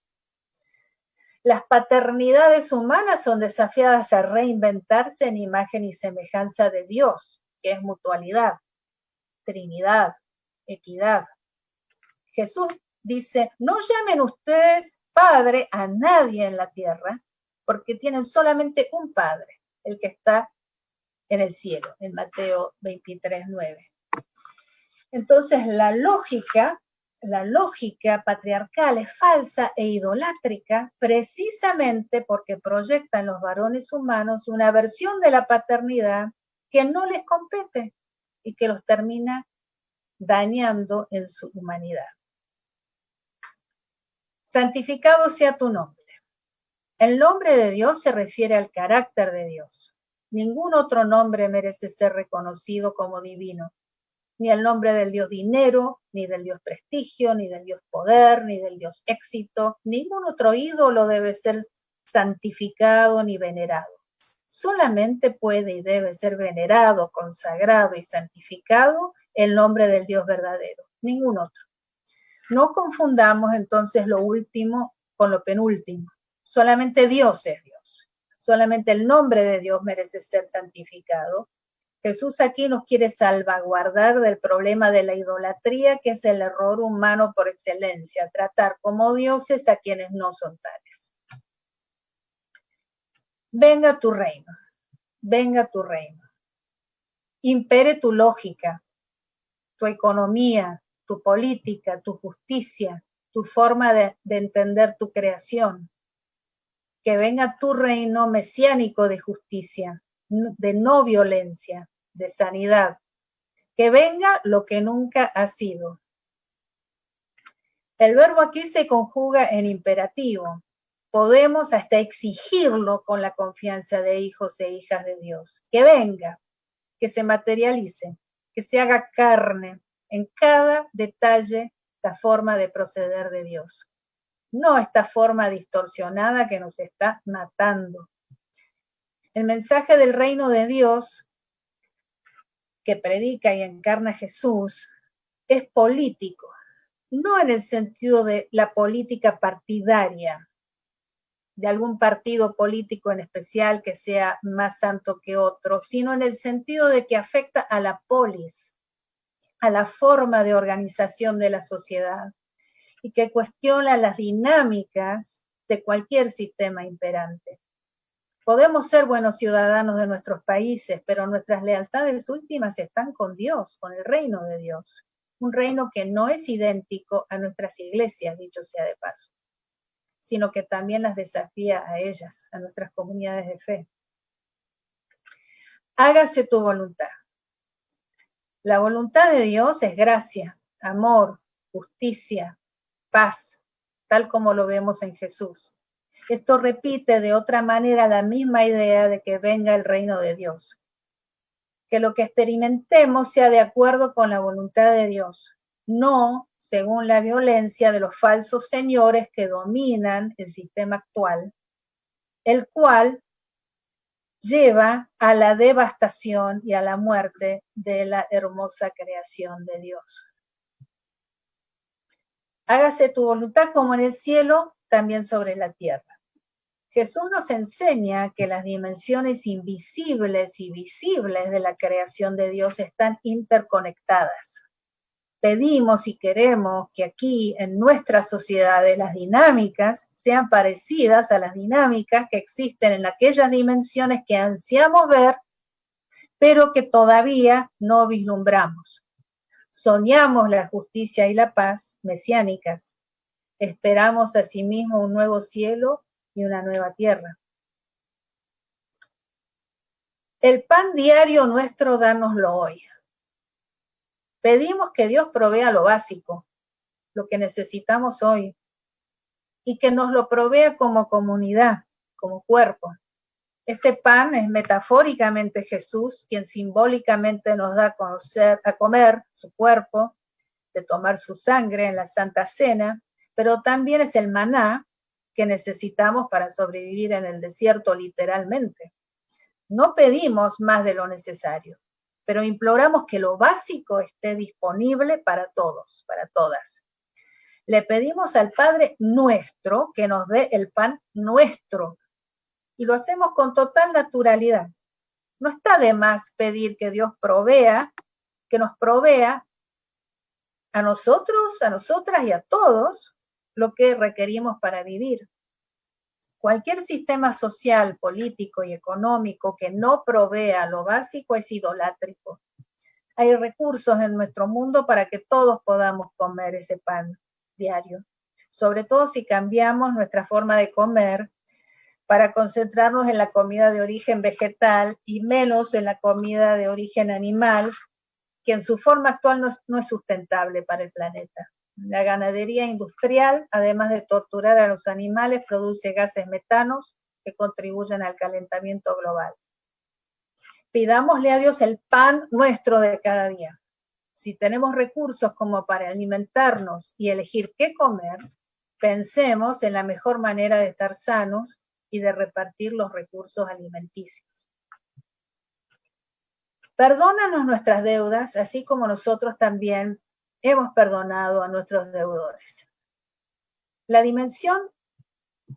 Las paternidades humanas son desafiadas a reinventarse en imagen y semejanza de Dios, que es mutualidad, Trinidad, equidad. Jesús dice, no llamen ustedes Padre a nadie en la tierra, porque tienen solamente un Padre, el que está en el cielo, en Mateo 23:9. Entonces la lógica patriarcal es falsa e idolátrica precisamente porque proyecta en los varones humanos una versión de la paternidad que no les compete y que los termina dañando en su humanidad. Santificado sea tu nombre. El nombre de Dios se refiere al carácter de Dios. Ningún otro nombre merece ser reconocido como divino. Ni el nombre del Dios dinero, ni del Dios prestigio, ni del Dios poder, ni del Dios éxito. Ningún otro ídolo debe ser santificado ni venerado. Solamente puede y debe ser venerado, consagrado y santificado el nombre del Dios verdadero. Ningún otro. No confundamos entonces lo último con lo penúltimo. Solamente Dios es Dios. Solamente el nombre de Dios merece ser santificado. Jesús aquí nos quiere salvaguardar del problema de la idolatría, que es el error humano por excelencia, tratar como dioses a quienes no son tales. Venga tu reino, venga tu reino. Impere tu lógica, tu economía, tu política, tu justicia, tu forma de entender tu creación. Que venga tu reino mesiánico de justicia, de no violencia, de sanidad. Que venga lo que nunca ha sido. El verbo aquí se conjuga en imperativo. Podemos hasta exigirlo con la confianza de hijos e hijas de Dios. Que venga, que se materialice, que se haga carne en cada detalle la forma de proceder de Dios. No esta forma distorsionada que nos está matando. El mensaje del reino de Dios que predica y encarna Jesús es político, no en el sentido de la política partidaria, de algún partido político en especial que sea más santo que otro, sino en el sentido de que afecta a la polis, a la forma de organización de la sociedad, y que cuestiona las dinámicas de cualquier sistema imperante. Podemos ser buenos ciudadanos de nuestros países, pero nuestras lealtades últimas están con Dios, con el reino de Dios. Un reino que no es idéntico a nuestras iglesias, dicho sea de paso, sino que también las desafía a ellas, a nuestras comunidades de fe. Hágase tu voluntad. La voluntad de Dios es gracia, amor, justicia, paz, tal como lo vemos en Jesús. Esto repite de otra manera la misma idea de que venga el reino de Dios. Que lo que experimentemos sea de acuerdo con la voluntad de Dios, no según la violencia de los falsos señores que dominan el sistema actual, el cual lleva a la devastación y a la muerte de la hermosa creación de Dios. Hágase tu voluntad como en el cielo, también sobre la tierra. Jesús nos enseña que las dimensiones invisibles y visibles de la creación de Dios están interconectadas. Pedimos y queremos que aquí, en nuestras sociedades, las dinámicas sean parecidas a las dinámicas que existen en aquellas dimensiones que ansiamos ver, pero que todavía no vislumbramos. Soñamos la justicia y la paz mesiánicas. Esperamos asimismo un nuevo cielo y una nueva tierra. El pan diario nuestro, dánoslo hoy. Pedimos que Dios provea lo básico, lo que necesitamos hoy. y que nos lo provea como comunidad, como cuerpo. Este pan es metafóricamente Jesús, quien simbólicamente nos da a comer su cuerpo, de tomar su sangre en la Santa Cena, pero también es el maná que necesitamos para sobrevivir en el desierto literalmente. No pedimos más de lo necesario, pero imploramos que lo básico esté disponible para todos, para todas. Le pedimos al Padre nuestro que nos dé el pan nuestro, y lo hacemos con total naturalidad. No está de más pedir que Dios provea, que nos provea a nosotros, a nosotras y a todos lo que requerimos para vivir. Cualquier sistema social, político y económico que no provea lo básico es idolátrico. Hay recursos en nuestro mundo para que todos podamos comer ese pan diario, sobre todo si cambiamos nuestra forma de comer para concentrarnos en la comida de origen vegetal y menos en la comida de origen animal, que en su forma actual no es sustentable para el planeta. La ganadería industrial, además de torturar a los animales, produce gases metanos que contribuyen al calentamiento global. Pidámosle a Dios el pan nuestro de cada día. Si tenemos recursos como para alimentarnos y elegir qué comer, pensemos en la mejor manera de estar sanos y de repartir los recursos alimenticios. Perdónanos nuestras deudas, así como nosotros también hemos perdonado a nuestros deudores. La dimensión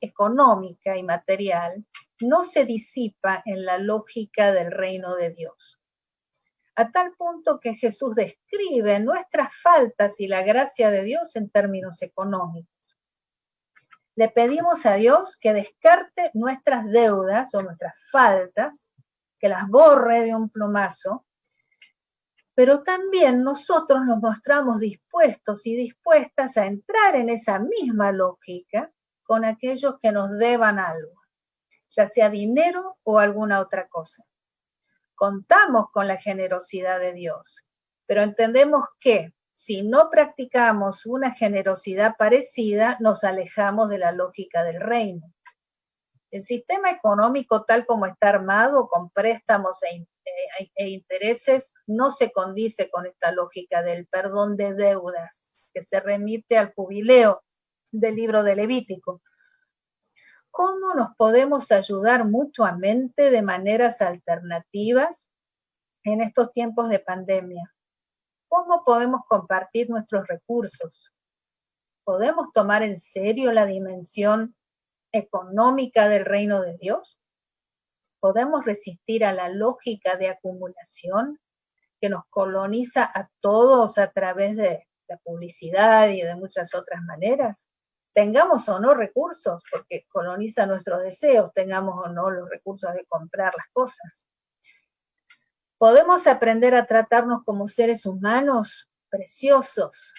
económica y material no se disipa en la lógica del reino de Dios, a tal punto que Jesús describe nuestras faltas y la gracia de Dios en términos económicos. Le pedimos a Dios que descarte nuestras deudas o nuestras faltas, que las borre de un plumazo, pero también nosotros nos mostramos dispuestos y dispuestas a entrar en esa misma lógica con aquellos que nos deban algo, ya sea dinero o alguna otra cosa. Contamos con la generosidad de Dios, pero entendemos que si no practicamos una generosidad parecida, nos alejamos de la lógica del reino. El sistema económico tal como está armado, con préstamos e intereses, no se condice con esta lógica del perdón de deudas, que se remite al jubileo del libro de Levítico. ¿Cómo nos podemos ayudar mutuamente de maneras alternativas en estos tiempos de pandemia? ¿Cómo podemos compartir nuestros recursos? ¿Podemos tomar en serio la dimensión económica del reino de Dios? ¿Podemos resistir a la lógica de acumulación que nos coloniza a todos a través de la publicidad y de muchas otras maneras? Tengamos o no recursos, porque coloniza nuestros deseos, tengamos o no los recursos de comprar las cosas. ¿Podemos aprender a tratarnos como seres humanos preciosos,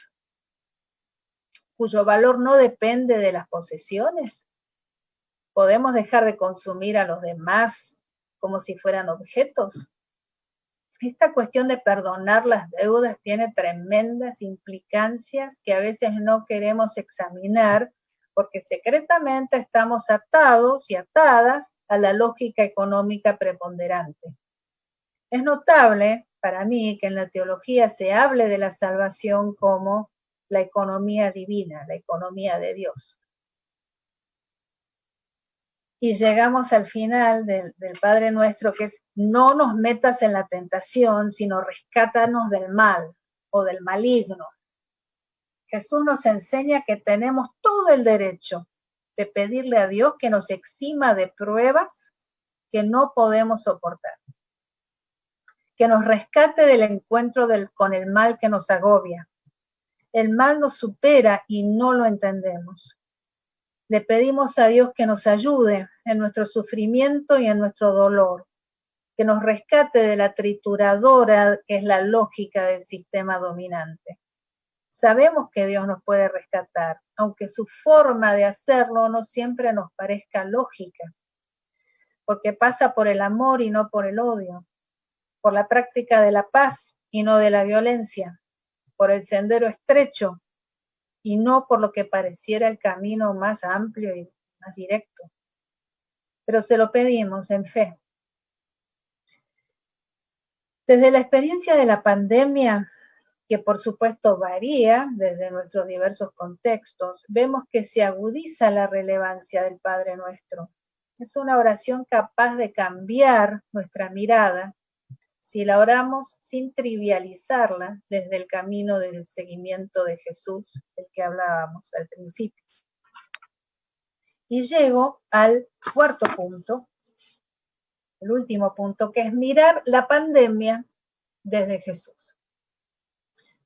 cuyo valor no depende de las posesiones? ¿Podemos dejar de consumir a los demás como si fueran objetos? Esta cuestión de perdonar las deudas tiene tremendas implicancias que a veces no queremos examinar porque secretamente estamos atados y atadas a la lógica económica preponderante. Es notable para mí que en la teología se hable de la salvación como la economía divina, la economía de Dios. Y llegamos al final del Padre Nuestro, que es: no nos metas en la tentación, sino rescátanos del mal o del maligno. Jesús nos enseña que tenemos todo el derecho de pedirle a Dios que nos exima de pruebas que no podemos soportar, que nos rescate del encuentro con el mal que nos agobia. El mal nos supera y no lo entendemos. Le pedimos a Dios que nos ayude en nuestro sufrimiento y en nuestro dolor, que nos rescate de la trituradora que es la lógica del sistema dominante. Sabemos que Dios nos puede rescatar, aunque su forma de hacerlo no siempre nos parezca lógica, porque pasa por el amor y no por el odio, por la práctica de la paz y no de la violencia, por el sendero estrecho y no por lo que pareciera el camino más amplio y más directo. Pero se lo pedimos en fe. Desde la experiencia de la pandemia, que por supuesto varía desde nuestros diversos contextos, vemos que se agudiza la relevancia del Padre Nuestro. Es una oración capaz de cambiar nuestra mirada si la oramos sin trivializarla desde el camino del seguimiento de Jesús, del que hablábamos al principio. Y llego al cuarto punto, el último punto, que es mirar la pandemia desde Jesús.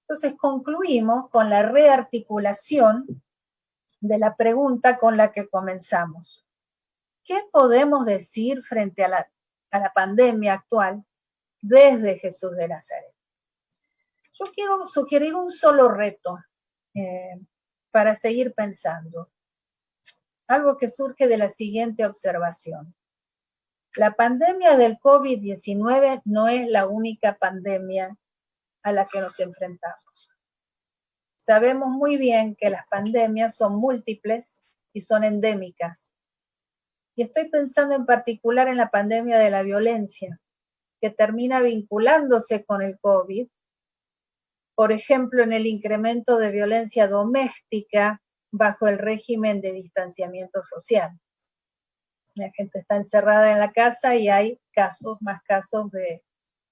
Entonces concluimos con la rearticulación de la pregunta con la que comenzamos. ¿Qué podemos decir frente a la pandemia actual desde Jesús de Nazaret? Yo quiero sugerir un solo reto para seguir pensando. Algo que surge de la siguiente observación. La pandemia del COVID-19 no es la única pandemia a la que nos enfrentamos. Sabemos muy bien que las pandemias son múltiples y son endémicas. Y estoy pensando en particular en la pandemia de la violencia, que termina vinculándose con el COVID, por ejemplo, en el incremento de violencia doméstica bajo el régimen de distanciamiento social. La gente está encerrada en la casa y hay más casos de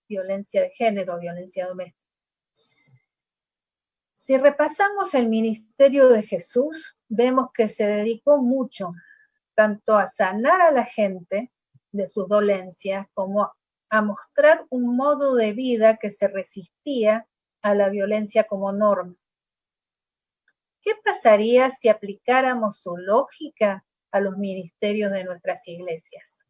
violencia de género, violencia doméstica. Si repasamos el ministerio de Jesús, vemos que se dedicó mucho, tanto a sanar a la gente de sus dolencias, como a mostrar un modo de vida que se resistía a la violencia como norma. ¿Qué pasaría si aplicáramos su lógica a los ministerios de nuestras iglesias?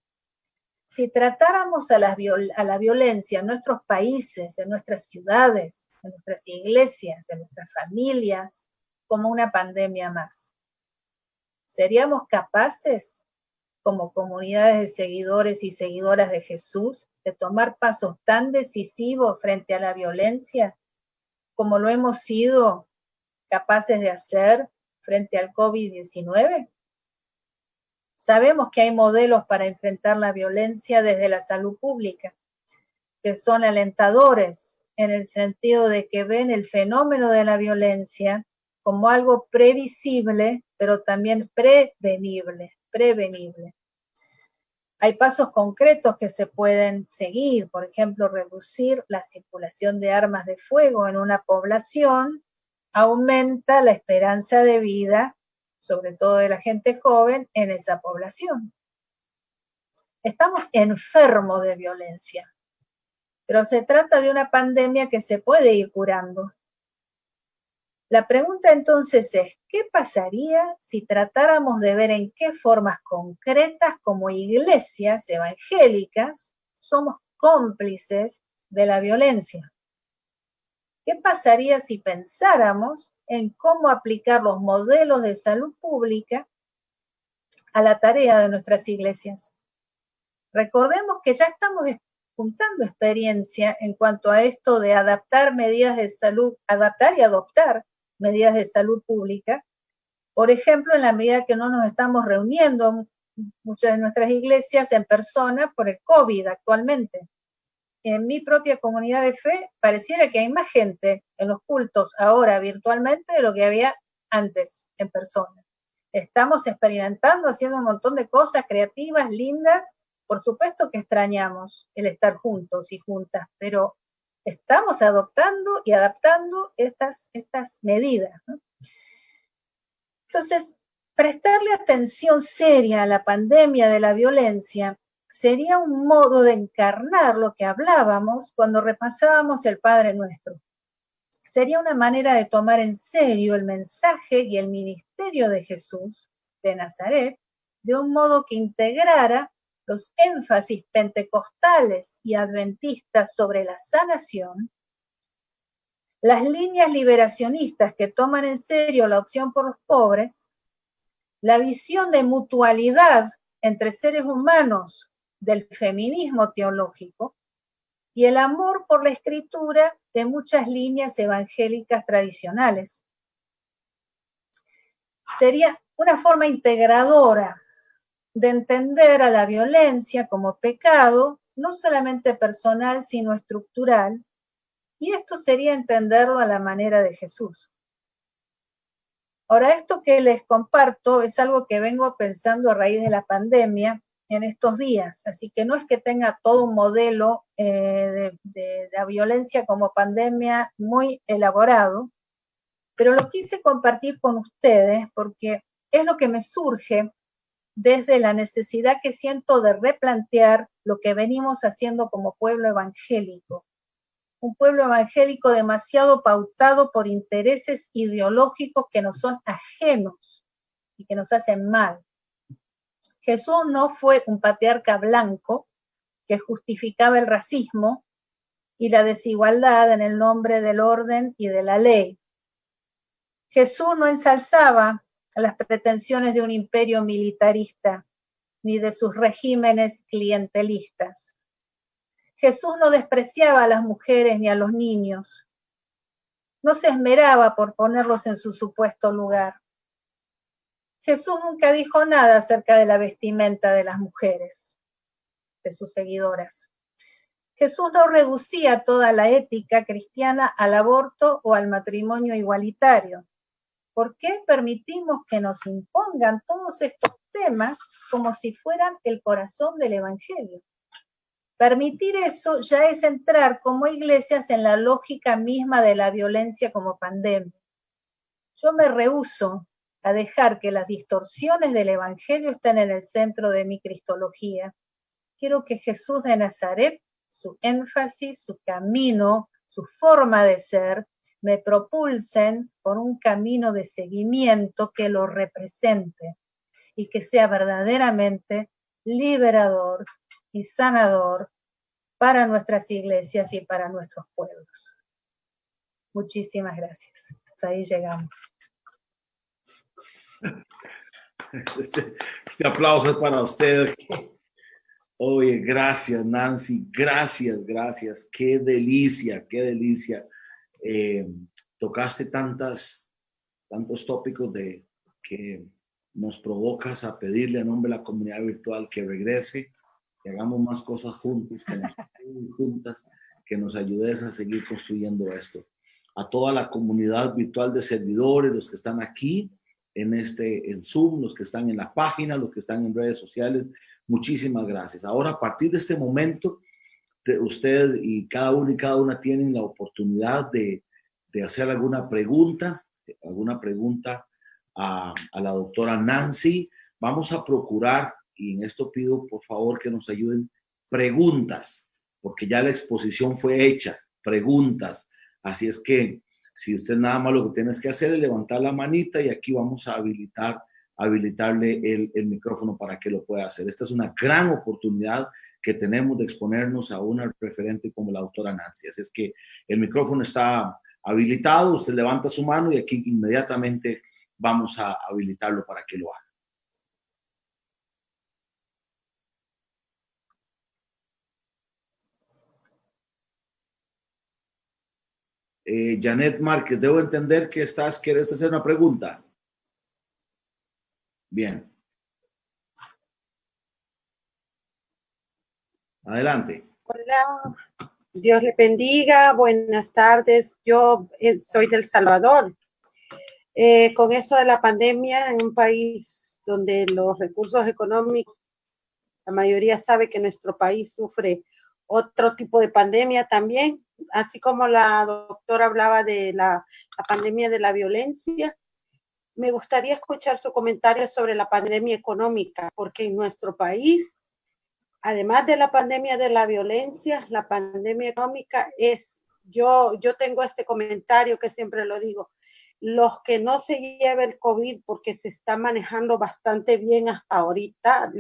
Si tratáramos a la violencia en nuestros países, en nuestras ciudades, en nuestras iglesias, en nuestras familias, como una pandemia más, ¿seríamos capaces, como comunidades de seguidores y seguidoras de Jesús, de tomar pasos tan decisivos frente a la violencia como lo hemos sido capaces de hacer frente al COVID-19? Sabemos que hay modelos para enfrentar la violencia desde la salud pública, que son alentadores en el sentido de que ven el fenómeno de la violencia como algo previsible, pero también prevenible. Hay pasos concretos que se pueden seguir, por ejemplo, reducir la circulación de armas de fuego en una población aumenta la esperanza de vida, sobre todo de la gente joven, en esa población. Estamos enfermos de violencia, pero se trata de una pandemia que se puede ir curando. La pregunta entonces es, ¿qué pasaría si tratáramos de ver en qué formas concretas como iglesias evangélicas somos cómplices de la violencia? ¿Qué pasaría si pensáramos en cómo aplicar los modelos de salud pública a la tarea de nuestras iglesias? Recordemos que ya estamos juntando experiencia en cuanto a esto de adaptar medidas de salud, adaptar y adoptar medidas de salud pública. Por ejemplo, en la medida que no nos estamos reuniendo muchas de nuestras iglesias en persona por el COVID actualmente. En mi propia comunidad de fe, pareciera que hay más gente en los cultos ahora virtualmente de lo que había antes en persona. Estamos experimentando, haciendo un montón de cosas creativas, lindas. Por supuesto que extrañamos el estar juntos y juntas, pero estamos adoptando y adaptando estas medidas, ¿no? Entonces, prestarle atención seria a la pandemia de la violencia sería un modo de encarnar lo que hablábamos cuando repasábamos el Padre Nuestro. Sería una manera de tomar en serio el mensaje y el ministerio de Jesús de Nazaret de un modo que integrara los énfasis pentecostales y adventistas sobre la sanación, las líneas liberacionistas que toman en serio la opción por los pobres, la visión de mutualidad entre seres humanos del feminismo teológico y el amor por la escritura de muchas líneas evangélicas tradicionales. sería una forma integradora de entender a la violencia como pecado, no solamente personal, sino estructural, y esto sería entenderlo a la manera de Jesús. Ahora, esto que les comparto es algo que vengo pensando a raíz de la pandemia en estos días, así que no es que tenga todo un modelo de la violencia como pandemia muy elaborado, pero lo quise compartir con ustedes porque es lo que me surge desde la necesidad que siento de replantear lo que venimos haciendo como pueblo evangélico. Un pueblo evangélico demasiado pautado por intereses ideológicos que nos son ajenos y que nos hacen mal. Jesús no fue un patriarca blanco que justificaba el racismo y la desigualdad en el nombre del orden y de la ley. Jesús no ensalzaba las pretensiones de un imperio militarista ni de sus regímenes clientelistas. Jesús no despreciaba a las mujeres ni a los niños. No se esmeraba por ponerlos en su supuesto lugar. Jesús nunca dijo nada acerca de la vestimenta de las mujeres, de sus seguidoras. Jesús no reducía toda la ética cristiana al aborto o al matrimonio igualitario. ¿Por qué permitimos que nos impongan todos estos temas como si fueran el corazón del Evangelio? Permitir eso ya es entrar como iglesias en la lógica misma de la violencia como pandemia. Yo me rehúso a dejar que las distorsiones del Evangelio estén en el centro de mi cristología. Quiero que Jesús de Nazaret, su énfasis, su camino, su forma de ser, me propulsen por un camino de seguimiento que lo represente y que sea verdaderamente liberador y sanador para nuestras iglesias y para nuestros pueblos. Muchísimas gracias. Hasta ahí llegamos. Este aplauso es para usted. Oye, gracias, Nancy. Gracias. Qué delicia. Tocaste tantos tópicos que nos provocas a pedirle a nombre de la comunidad virtual que regrese, que hagamos más cosas juntos, que nos ayudes a seguir construyendo esto. A toda la comunidad virtual de servidores, los que están aquí en Zoom, los que están en la página, los que están en redes sociales, muchísimas gracias. Ahora, a partir de este momento, usted y cada uno y cada una tienen la oportunidad de hacer alguna pregunta a la doctora Nancy. Vamos a procurar, y en esto pido por favor que nos ayuden, preguntas, porque ya la exposición fue hecha, preguntas. Así es que si usted nada más lo que tienes que hacer es levantar la manita y aquí vamos a habilitarle el micrófono para que lo pueda hacer. Esta es una gran oportunidad que tenemos de exponernos a una referente como la doctora Nancy. Así es que el micrófono está habilitado, usted levanta su mano y aquí inmediatamente vamos a habilitarlo para que lo haga. Janet Márquez, debo entender que quieres hacer una pregunta. Bien. Adelante. Hola, Dios le bendiga, buenas tardes. Yo soy del Salvador. Con esto de la pandemia en un país donde los recursos económicos, la mayoría sabe que nuestro país sufre otro tipo de pandemia también, así como la doctora hablaba de la pandemia de la violencia. Me gustaría escuchar su comentario sobre la pandemia económica, porque en nuestro país, además de la pandemia de la violencia, la pandemia económica es, yo tengo este comentario que siempre lo digo, los que no se lleve el COVID porque se está manejando bastante bien hasta ahorita,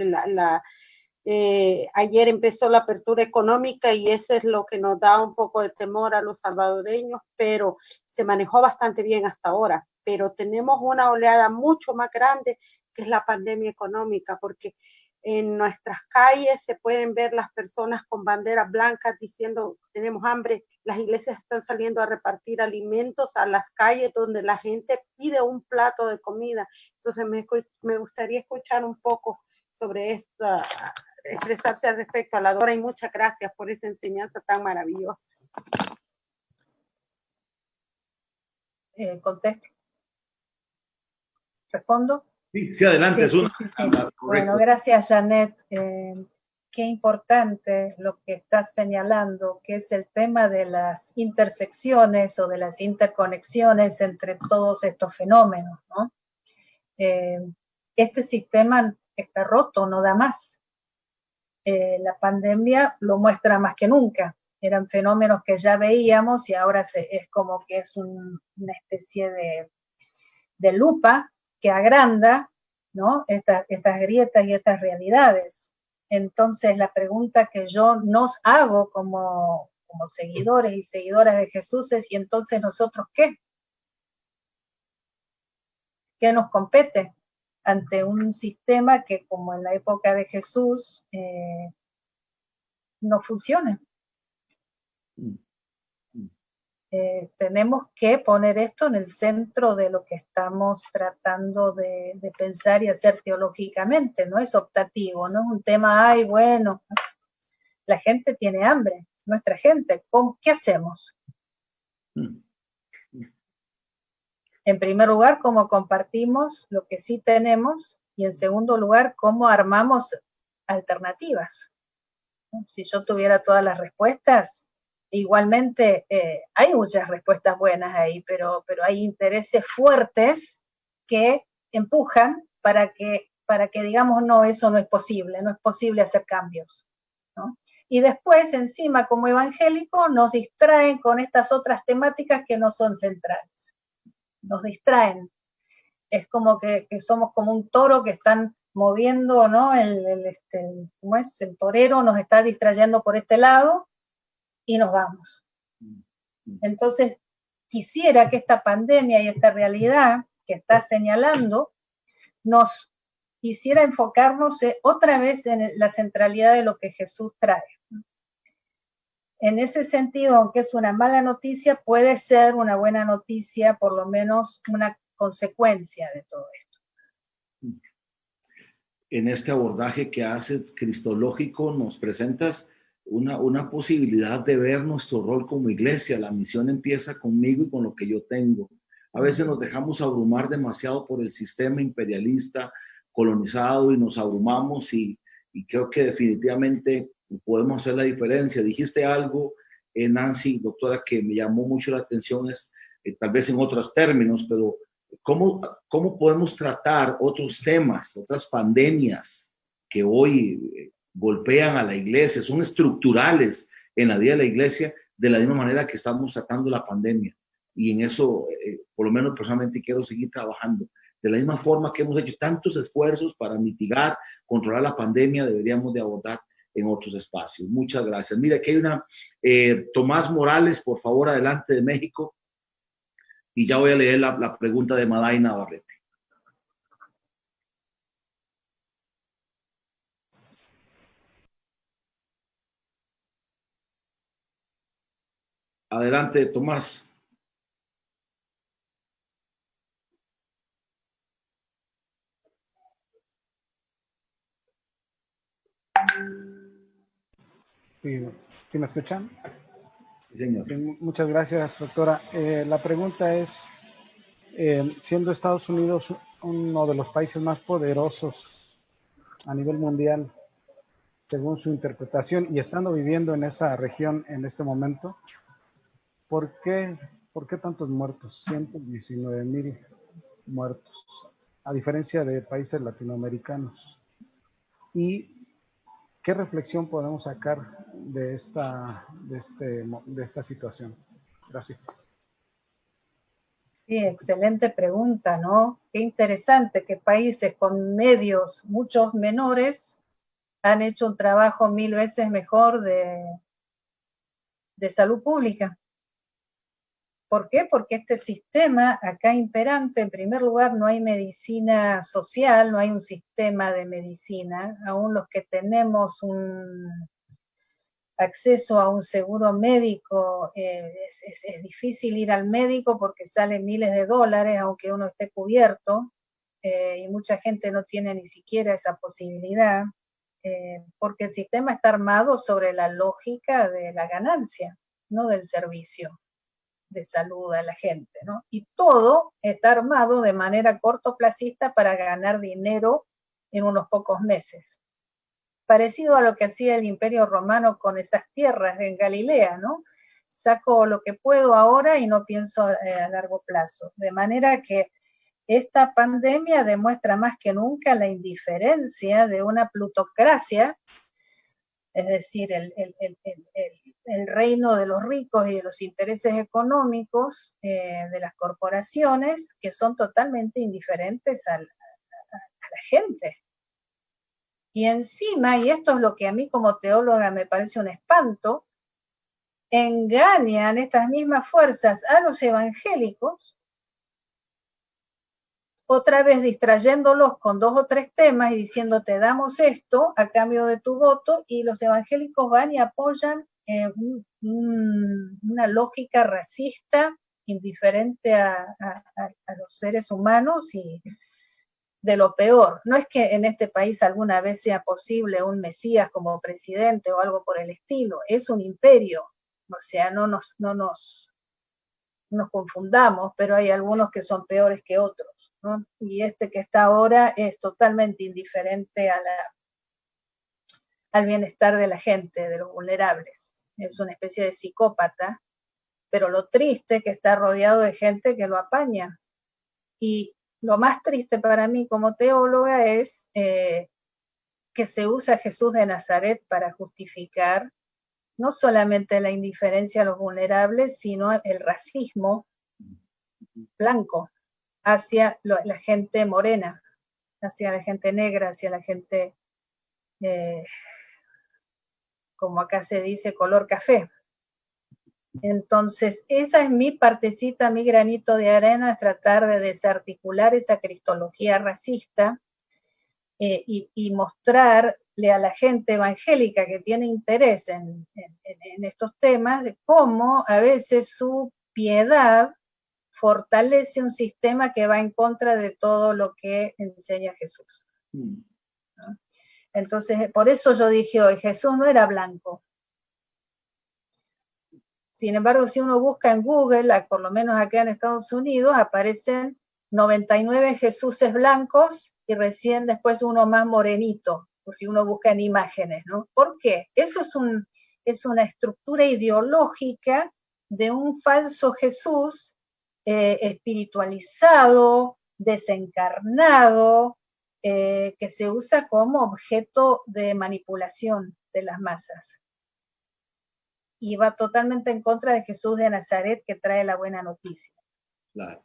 ayer empezó la apertura económica y eso es lo que nos da un poco de temor a los salvadoreños, pero se manejó bastante bien hasta ahora. Pero tenemos una oleada mucho más grande que es la pandemia económica, porque En nuestras calles se pueden ver las personas con banderas blancas diciendo tenemos hambre. Las iglesias están saliendo a repartir alimentos a las calles donde la gente pide un plato de comida. Entonces me gustaría escuchar un poco sobre esto, expresarse al respecto a la Dora, y muchas gracias por esa enseñanza tan maravillosa. Contesto. ¿Respondo? Sí, adelante. Sí. Bueno, gracias, Janet. Qué importante lo que estás señalando, que es el tema de las intersecciones o de las interconexiones entre todos estos fenómenos, ¿no? Este sistema está roto, no da más. La pandemia lo muestra más que nunca. Eran fenómenos que ya veíamos y ahora es como que es una especie de lupa que agranda, ¿no?, estas grietas y estas realidades. Entonces, la pregunta que yo nos hago como seguidores y seguidoras de Jesús es, ¿y entonces nosotros qué? ¿Qué nos compete ante un sistema que, como en la época de Jesús, no funciona? Tenemos que poner esto en el centro de lo que estamos tratando de pensar y hacer teológicamente. No es optativo, no es un tema, ay, bueno, la gente tiene hambre, nuestra gente, ¿qué hacemos? En primer lugar, ¿cómo compartimos lo que sí tenemos? Y en segundo lugar, ¿cómo armamos alternativas? Si yo tuviera todas las respuestas, igualmente hay muchas respuestas buenas ahí, pero hay intereses fuertes que empujan para que digamos, no, eso no es posible hacer cambios, ¿no? Y después, encima, como evangélicos, nos distraen con estas otras temáticas que no son centrales. Nos distraen. Es como que somos como un toro que están moviendo, ¿no? ¿Cómo es? El torero nos está distrayendo por este lado y nos vamos. Entonces, quisiera que esta pandemia y esta realidad que está señalando nos hiciera enfocarnos otra vez en la centralidad de lo que Jesús trae. En ese sentido, aunque es una mala noticia, puede ser una buena noticia, por lo menos una consecuencia de todo esto. En este abordaje que haces cristológico, nos presentas una posibilidad de ver nuestro rol como iglesia. La misión empieza conmigo y con lo que yo tengo. A veces nos dejamos abrumar demasiado por el sistema imperialista colonizado y nos abrumamos y creo que definitivamente podemos hacer la diferencia. Dijiste algo, Nancy, doctora, que me llamó mucho la atención, es tal vez en otros términos, pero ¿cómo podemos tratar otros temas, otras pandemias que hoy golpean a la iglesia, son estructurales en la vida de la iglesia, de la misma manera que estamos tratando la pandemia? Y en eso, por lo menos personalmente, quiero seguir trabajando. De la misma forma que hemos hecho tantos esfuerzos para mitigar, controlar la pandemia, deberíamos de abordar en otros espacios. Muchas gracias. Mira, aquí hay una Tomás Morales, por favor, adelante, de México. Y ya voy a leer la pregunta de Maday Navarrete. Adelante, Tomás. ¿Sí me escuchan? Sí, señor. Sí, muchas gracias, doctora. La pregunta es, siendo Estados Unidos uno de los países más poderosos a nivel mundial, según su interpretación, y estando viviendo en esa región en este momento, ¿por qué tantos muertos? 119,000 muertos, a diferencia de países latinoamericanos. ¿Y qué reflexión podemos sacar de esta situación? Gracias. Sí, excelente pregunta, ¿no? Qué interesante que países con medios muchos menores han hecho un trabajo 1000 veces mejor de salud pública. ¿Por qué? Porque este sistema acá imperante, en primer lugar, no hay medicina social, no hay un sistema de medicina. Aún los que tenemos un acceso a un seguro médico, es difícil ir al médico porque sale miles de dólares, aunque uno esté cubierto, y mucha gente no tiene ni siquiera esa posibilidad, porque el sistema está armado sobre la lógica de la ganancia, no del servicio de salud a la gente, ¿no? Y todo está armado de manera cortoplacista para ganar dinero en unos pocos meses. Parecido a lo que hacía el Imperio Romano con esas tierras en Galilea, ¿no? Saco lo que puedo ahora y no pienso a largo plazo. De manera que esta pandemia demuestra más que nunca la indiferencia de una plutocracia, es decir, el reino de los ricos y de los intereses económicos de las corporaciones, que son totalmente indiferentes a la gente. Y encima, y esto es lo que a mí como teóloga me parece un espanto, engañan estas mismas fuerzas a los evangélicos, otra vez distrayéndolos con 2 o 3 temas y diciendo te damos esto a cambio de tu voto, y los evangélicos van y apoyan una lógica racista, indiferente a los seres humanos y de lo peor. No es que en este país alguna vez sea posible un Mesías como presidente o algo por el estilo, es un imperio, o sea, no nos confundamos, pero hay algunos que son peores que otros, ¿no? Y este que está ahora es totalmente indiferente al bienestar de la gente, de los vulnerables. Es una especie de psicópata, pero lo triste es que está rodeado de gente que lo apaña. Y lo más triste para mí como teóloga es que se usa a Jesús de Nazaret para justificar no solamente la indiferencia a los vulnerables, sino el racismo blanco hacia la gente morena, hacia la gente negra, hacia la gente, como acá se dice, color café. Entonces, esa es mi partecita, mi granito de arena, es tratar de desarticular esa cristología racista y mostrarle a la gente evangélica que tiene interés en estos temas de cómo a veces su piedad fortalece un sistema que va en contra de todo lo que enseña Jesús. ¿No? Entonces, por eso yo dije hoy, Jesús no era blanco. Sin embargo, si uno busca en Google, por lo menos acá en Estados Unidos, aparecen 99 Jesuses blancos y recién después uno más morenito, o si uno busca en imágenes, ¿no? ¿Por qué? Eso es una estructura ideológica de un falso Jesús espiritualizado, desencarnado, que se usa como objeto de manipulación de las masas. Y va totalmente en contra de Jesús de Nazaret, que trae la buena noticia. Claro.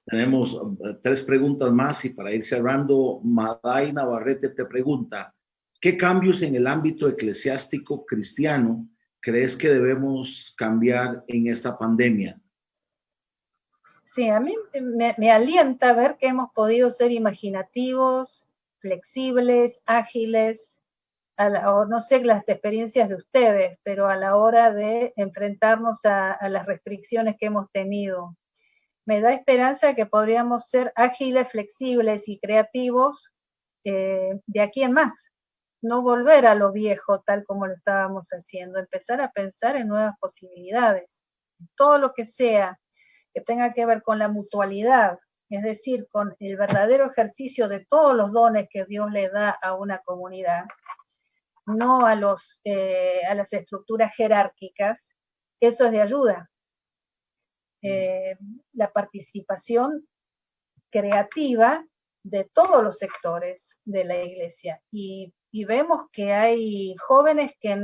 Tenemos 3 preguntas más y para ir cerrando, Maday Navarrete te pregunta, ¿qué cambios en el ámbito eclesiástico cristiano crees que debemos cambiar en esta pandemia? Sí, a mí me alienta ver que hemos podido ser imaginativos, flexibles, ágiles, o no sé las experiencias de ustedes, pero a la hora de enfrentarnos a las restricciones que hemos tenido. Me da esperanza que podríamos ser ágiles, flexibles y creativos de aquí en más. No volver a lo viejo tal como lo estábamos haciendo, empezar a pensar en nuevas posibilidades. Todo lo que sea que tenga que ver con la mutualidad, es decir, con el verdadero ejercicio de todos los dones que Dios le da a una comunidad, no a las estructuras jerárquicas, eso es de ayuda. La participación creativa de todos los sectores de la iglesia. Y vemos que hay jóvenes que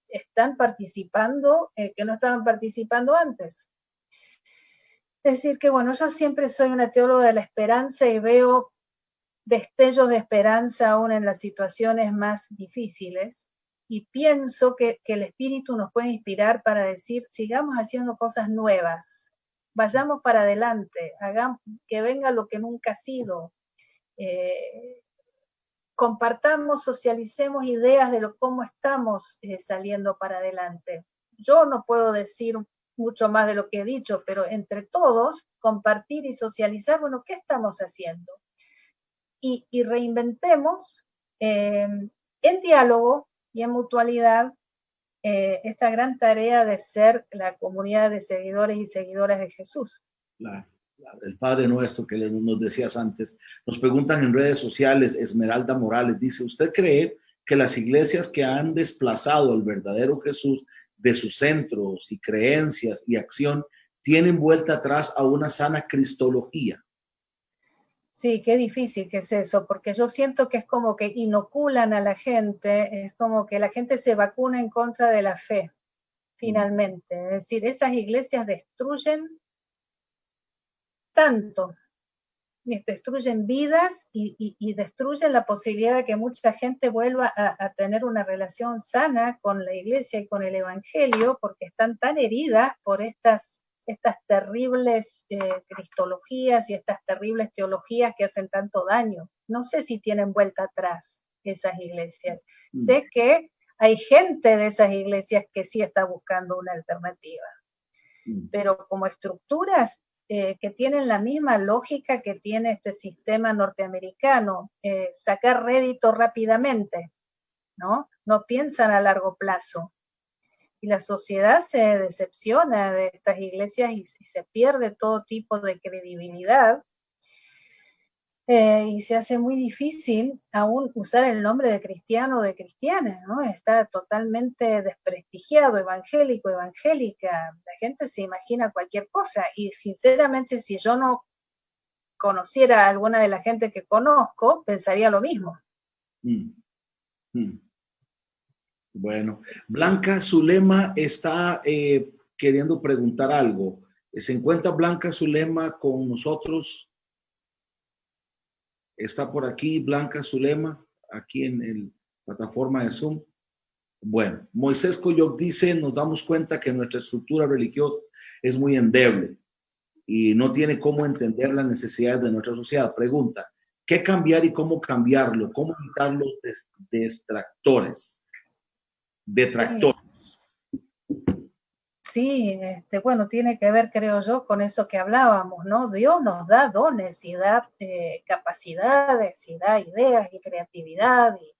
están participando, que no estaban participando antes. Es decir, que bueno, yo siempre soy una teóloga de la esperanza y veo destellos de esperanza aún en las situaciones más difíciles, y pienso que el Espíritu nos puede inspirar para decir, sigamos haciendo cosas nuevas, vayamos para adelante, hagamos que venga lo que nunca ha sido, compartamos, socialicemos ideas de cómo estamos saliendo para adelante. Yo no puedo decir mucho más de lo que he dicho, pero entre todos, compartir y socializar, bueno, ¿qué estamos haciendo? Y reinventemos en diálogo y en mutualidad esta gran tarea de ser la comunidad de seguidores y seguidoras de Jesús. Claro. El Padre Nuestro que nos decías antes. Nos preguntan en redes sociales, Esmeralda Morales dice, ¿usted cree que las iglesias que han desplazado al verdadero Jesús de sus centros y creencias y acción tienen vuelta atrás a una sana cristología? Sí, qué difícil que es eso, porque yo siento que es como que inoculan a la gente, es como que la gente se vacuna en contra de la fe, finalmente. Es decir, esas iglesias destruyen tanto, destruyen vidas y destruyen la posibilidad de que mucha gente vuelva a tener una relación sana con la iglesia y con el evangelio, porque están tan heridas por estas terribles cristologías y estas terribles teologías que hacen tanto daño. No sé si tienen vuelta atrás esas iglesias. Sé que hay gente de esas iglesias que sí está buscando una alternativa, pero como estructuras que tienen la misma lógica que tiene este sistema norteamericano, sacar rédito rápidamente, ¿no? No piensan a largo plazo. Y la sociedad se decepciona de estas iglesias y se pierde todo tipo de credibilidad. Y se hace muy difícil aún usar el nombre de cristiano o de cristiana, ¿no? Está totalmente desprestigiado, evangélico, evangélica. La gente se imagina cualquier cosa y sinceramente si yo no conociera a alguna de la gente que conozco, pensaría lo mismo. Bueno, Blanca Zulema está queriendo preguntar algo. ¿Se encuentra Blanca Zulema con nosotros? Está por aquí Blanca Zulema, aquí en la plataforma de Zoom. Bueno, Moisés Coyoc dice, nos damos cuenta que nuestra estructura religiosa es muy endeble y no tiene cómo entender las necesidades de nuestra sociedad. Pregunta, ¿qué cambiar y cómo cambiarlo? ¿Cómo evitar los detractores? Sí, bueno, tiene que ver, creo yo, con eso que hablábamos, ¿no? Dios nos da dones y da capacidades y da ideas y creatividad y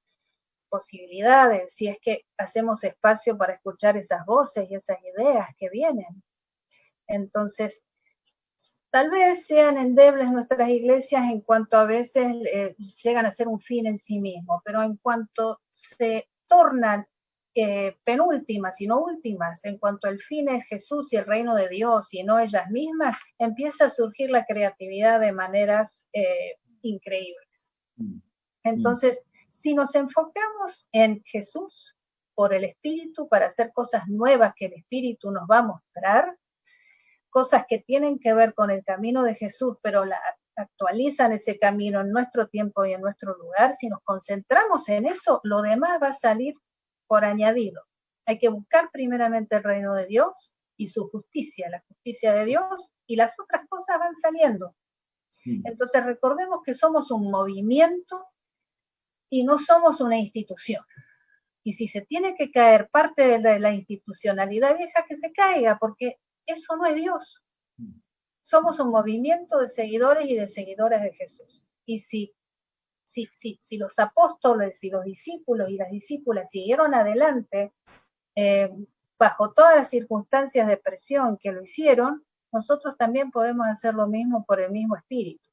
posibilidades, si es que hacemos espacio para escuchar esas voces y esas ideas que vienen. Entonces, tal vez sean endebles nuestras iglesias en cuanto a veces llegan a ser un fin en sí mismo, pero en cuanto se tornan penúltimas y no últimas, en cuanto el fin es Jesús y el reino de Dios y no ellas mismas, empieza a surgir la creatividad de maneras increíbles. Entonces, si nos enfocamos en Jesús por el Espíritu para hacer cosas nuevas que el Espíritu nos va a mostrar, cosas que tienen que ver con el camino de Jesús, pero actualizan ese camino en nuestro tiempo y en nuestro lugar, si nos concentramos en eso, lo demás va a salir por añadido. Hay que buscar primeramente el reino de Dios y su justicia, la justicia de Dios, y las otras cosas van saliendo. Entonces recordemos que somos un movimiento y no somos una institución. Y si se tiene que caer parte de la institucionalidad vieja, que se caiga, porque eso no es Dios. Somos un movimiento de seguidores y de seguidoras de Jesús. Y si los apóstoles y los discípulos y las discípulas siguieron adelante bajo todas las circunstancias de presión que lo hicieron, nosotros también podemos hacer lo mismo por el mismo espíritu.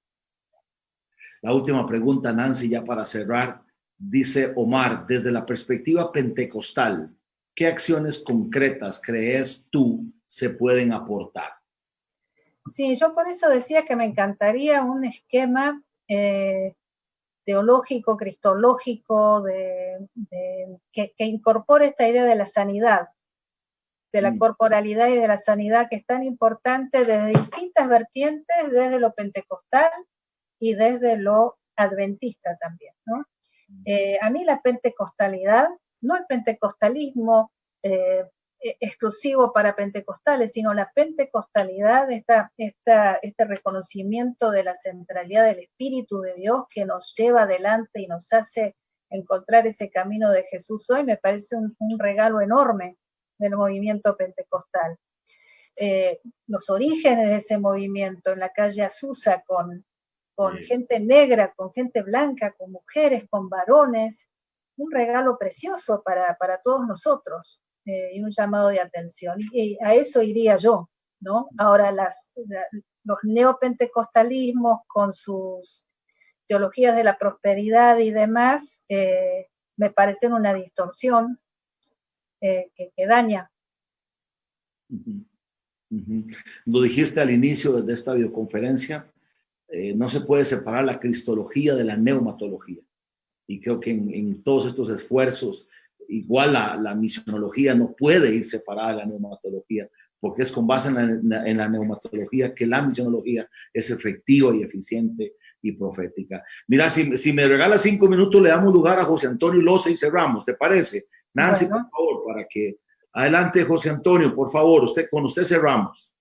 La última pregunta, Nancy, ya para cerrar, dice Omar, desde la perspectiva pentecostal, ¿qué acciones concretas crees tú se pueden aportar? Sí, yo por eso decía que me encantaría un esquema teológico, cristológico, que incorpore esta idea de la sanidad, de la corporalidad y de la sanidad, que es tan importante desde distintas vertientes, desde lo pentecostal y desde lo adventista también, ¿no? A mí la pentecostalidad, no el pentecostalismo exclusivo para pentecostales, sino la pentecostalidad, este reconocimiento de la centralidad del Espíritu de Dios que nos lleva adelante y nos hace encontrar ese camino de Jesús hoy, me parece un regalo enorme del movimiento pentecostal. Los orígenes de ese movimiento en la calle Azusa, con gente negra, con gente blanca, con mujeres, con varones, un regalo precioso para todos nosotros. Y un llamado de atención, y a eso iría yo, ¿no? Ahora los neopentecostalismos con sus teologías de la prosperidad y demás, me parecen una distorsión que daña. Lo dijiste al inicio de esta videoconferencia, no se puede separar la cristología de la neumatología, y creo que en todos estos esfuerzos igual la misionología no puede ir separada de la neumatología, porque es con base en la neumatología que la misionología es efectiva y eficiente y profética. Mira, si me regalas 5 minutos, le damos lugar a José Antonio Loza y cerramos, ¿te parece? Nancy, bueno. Por favor, para que... Adelante, José Antonio, por favor, con usted cerramos.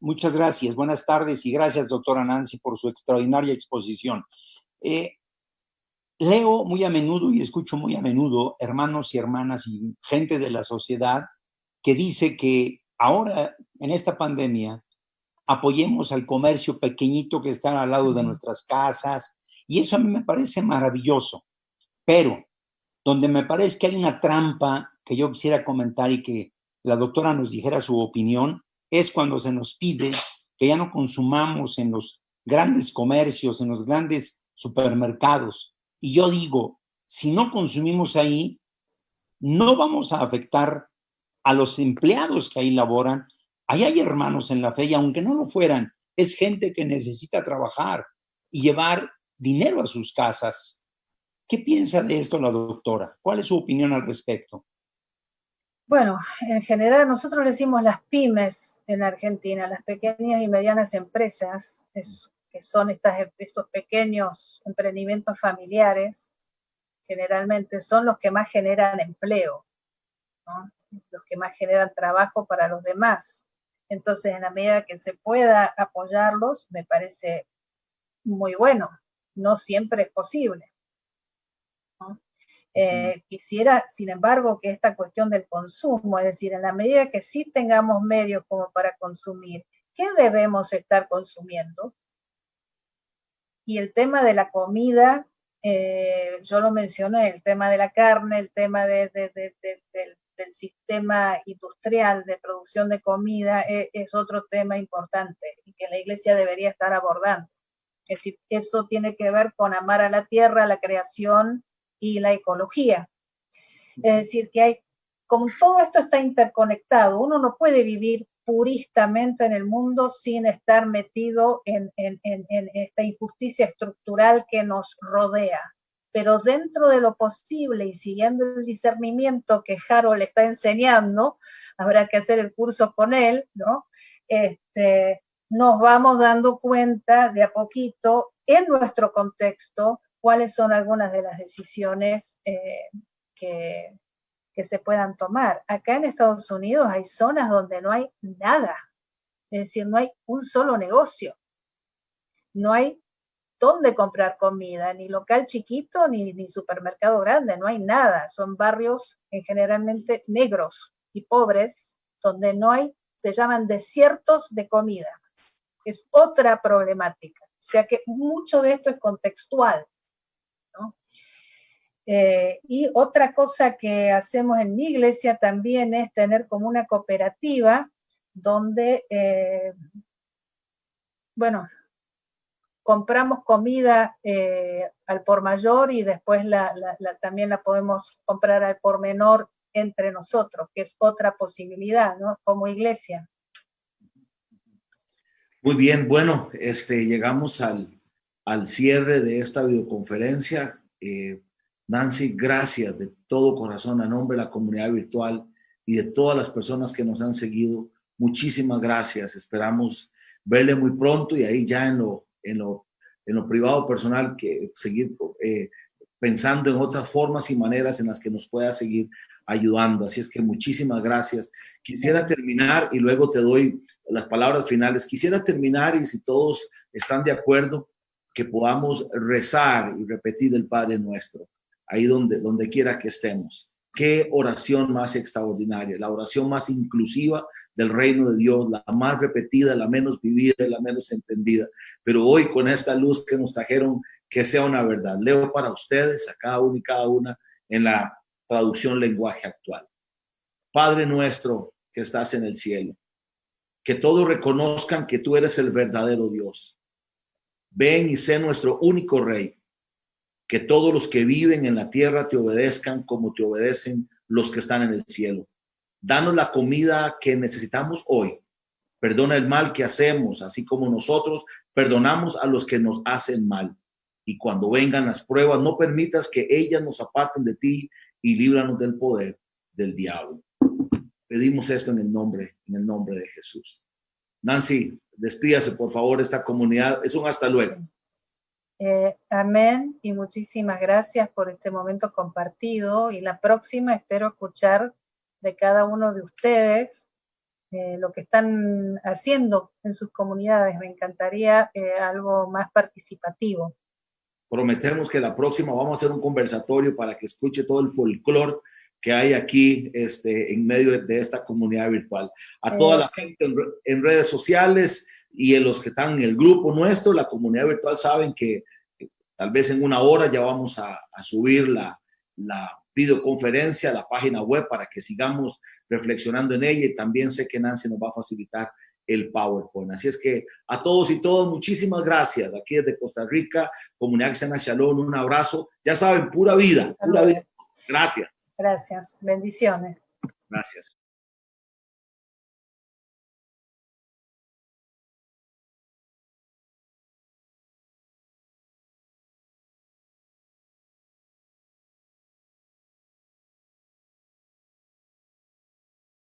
Muchas gracias, buenas tardes y gracias, doctora Nancy, por su extraordinaria exposición. Leo muy a menudo y escucho muy a menudo hermanos y hermanas y gente de la sociedad que dice que ahora en esta pandemia apoyemos al comercio pequeñito que está al lado de nuestras casas, y eso a mí me parece maravilloso, pero donde me parece que hay una trampa que yo quisiera comentar y que la doctora nos dijera su opinión es cuando se nos pide que ya no consumamos en los grandes comercios, en los grandes supermercados. Y yo digo, si no consumimos ahí, no vamos a afectar a los empleados que ahí laboran. Ahí hay hermanos en la fe y aunque no lo fueran, es gente que necesita trabajar y llevar dinero a sus casas. ¿Qué piensa de esto la doctora? ¿Cuál es su opinión al respecto? Bueno, en general nosotros le decimos las pymes en Argentina, las pequeñas y medianas empresas, que son estos pequeños emprendimientos familiares, generalmente son los que más generan empleo, ¿no? Los que más generan trabajo para los demás. Entonces, en la medida que se pueda apoyarlos, me parece muy bueno. No siempre es posible, ¿no? Quisiera, sin embargo, que esta cuestión del consumo, es decir, en la medida que sí tengamos medios como para consumir, ¿qué debemos estar consumiendo? Y el tema de la comida, yo lo mencioné, el tema de la carne, el tema del sistema industrial de producción de comida es otro tema importante y que la Iglesia debería estar abordando. Es decir, eso tiene que ver con amar a la tierra, la creación y la ecología. Es decir, que como todo esto está interconectado, uno no puede vivir puristamente en el mundo sin estar metido en esta injusticia estructural que nos rodea. Pero dentro de lo posible y siguiendo el discernimiento que Harold está enseñando, habrá que hacer el curso con él, ¿no? Nos vamos dando cuenta de a poquito en nuestro contexto cuáles son algunas de las decisiones que se puedan tomar. Acá en Estados Unidos hay zonas donde no hay nada, es decir, no hay un solo negocio, no hay dónde comprar comida, ni local chiquito, ni supermercado grande, no hay nada, son barrios generalmente negros y pobres, donde no hay, se llaman desiertos de comida, es otra problemática, o sea que mucho de esto es contextual, ¿no? Y otra cosa que hacemos en mi iglesia también es tener como una cooperativa donde, compramos comida al por mayor y después también la podemos comprar al por menor entre nosotros, que es otra posibilidad, ¿no? Como iglesia. Muy bien, bueno, llegamos al cierre de esta videoconferencia. Nancy, gracias de todo corazón a nombre de la comunidad virtual y de todas las personas que nos han seguido. Muchísimas gracias. Esperamos verle muy pronto y ahí ya en lo privado personal que seguir pensando en otras formas y maneras en las que nos pueda seguir ayudando. Así es que muchísimas gracias. Quisiera terminar y luego te doy las palabras finales. Quisiera terminar y si todos están de acuerdo, que podamos rezar y repetir el Padre Nuestro, ahí donde quiera que estemos. Qué oración más extraordinaria, la oración más inclusiva del reino de Dios, la más repetida, la menos vivida, la menos entendida. Pero hoy con esta luz que nos trajeron, que sea una verdad. Leo para ustedes, a cada uno y cada una, en la traducción lenguaje actual. Padre nuestro que estás en el cielo, que todos reconozcan que tú eres el verdadero Dios. Ven y sé nuestro único Rey. Que todos los que viven en la tierra te obedezcan como te obedecen los que están en el cielo. Danos la comida que necesitamos hoy. Perdona el mal que hacemos, así como nosotros perdonamos a los que nos hacen mal. Y cuando vengan las pruebas, no permitas que ellas nos aparten de ti y líbranos del poder del diablo. Pedimos esto en el nombre de Jesús. Nancy, despídase por favor de esta comunidad. Es un hasta luego. Amén y muchísimas gracias por este momento compartido y la próxima espero escuchar de cada uno de ustedes lo que están haciendo en sus comunidades. Me encantaría algo más participativo. Prometemos que la próxima vamos a hacer un conversatorio para que escuche todo el folclore que hay aquí en medio de esta comunidad virtual. A toda la gente en redes sociales y en los que están en el grupo nuestro, la comunidad virtual, saben que tal vez en una hora ya vamos a subir la videoconferencia a la página web para que sigamos reflexionando en ella, y también sé que Nancy nos va a facilitar el PowerPoint. Así es que a todos y todas, muchísimas gracias. Aquí desde Costa Rica, Comunidad Cristiana Shalom, un abrazo. Ya saben, pura vida, pura vida. Gracias. Gracias. Bendiciones. Gracias.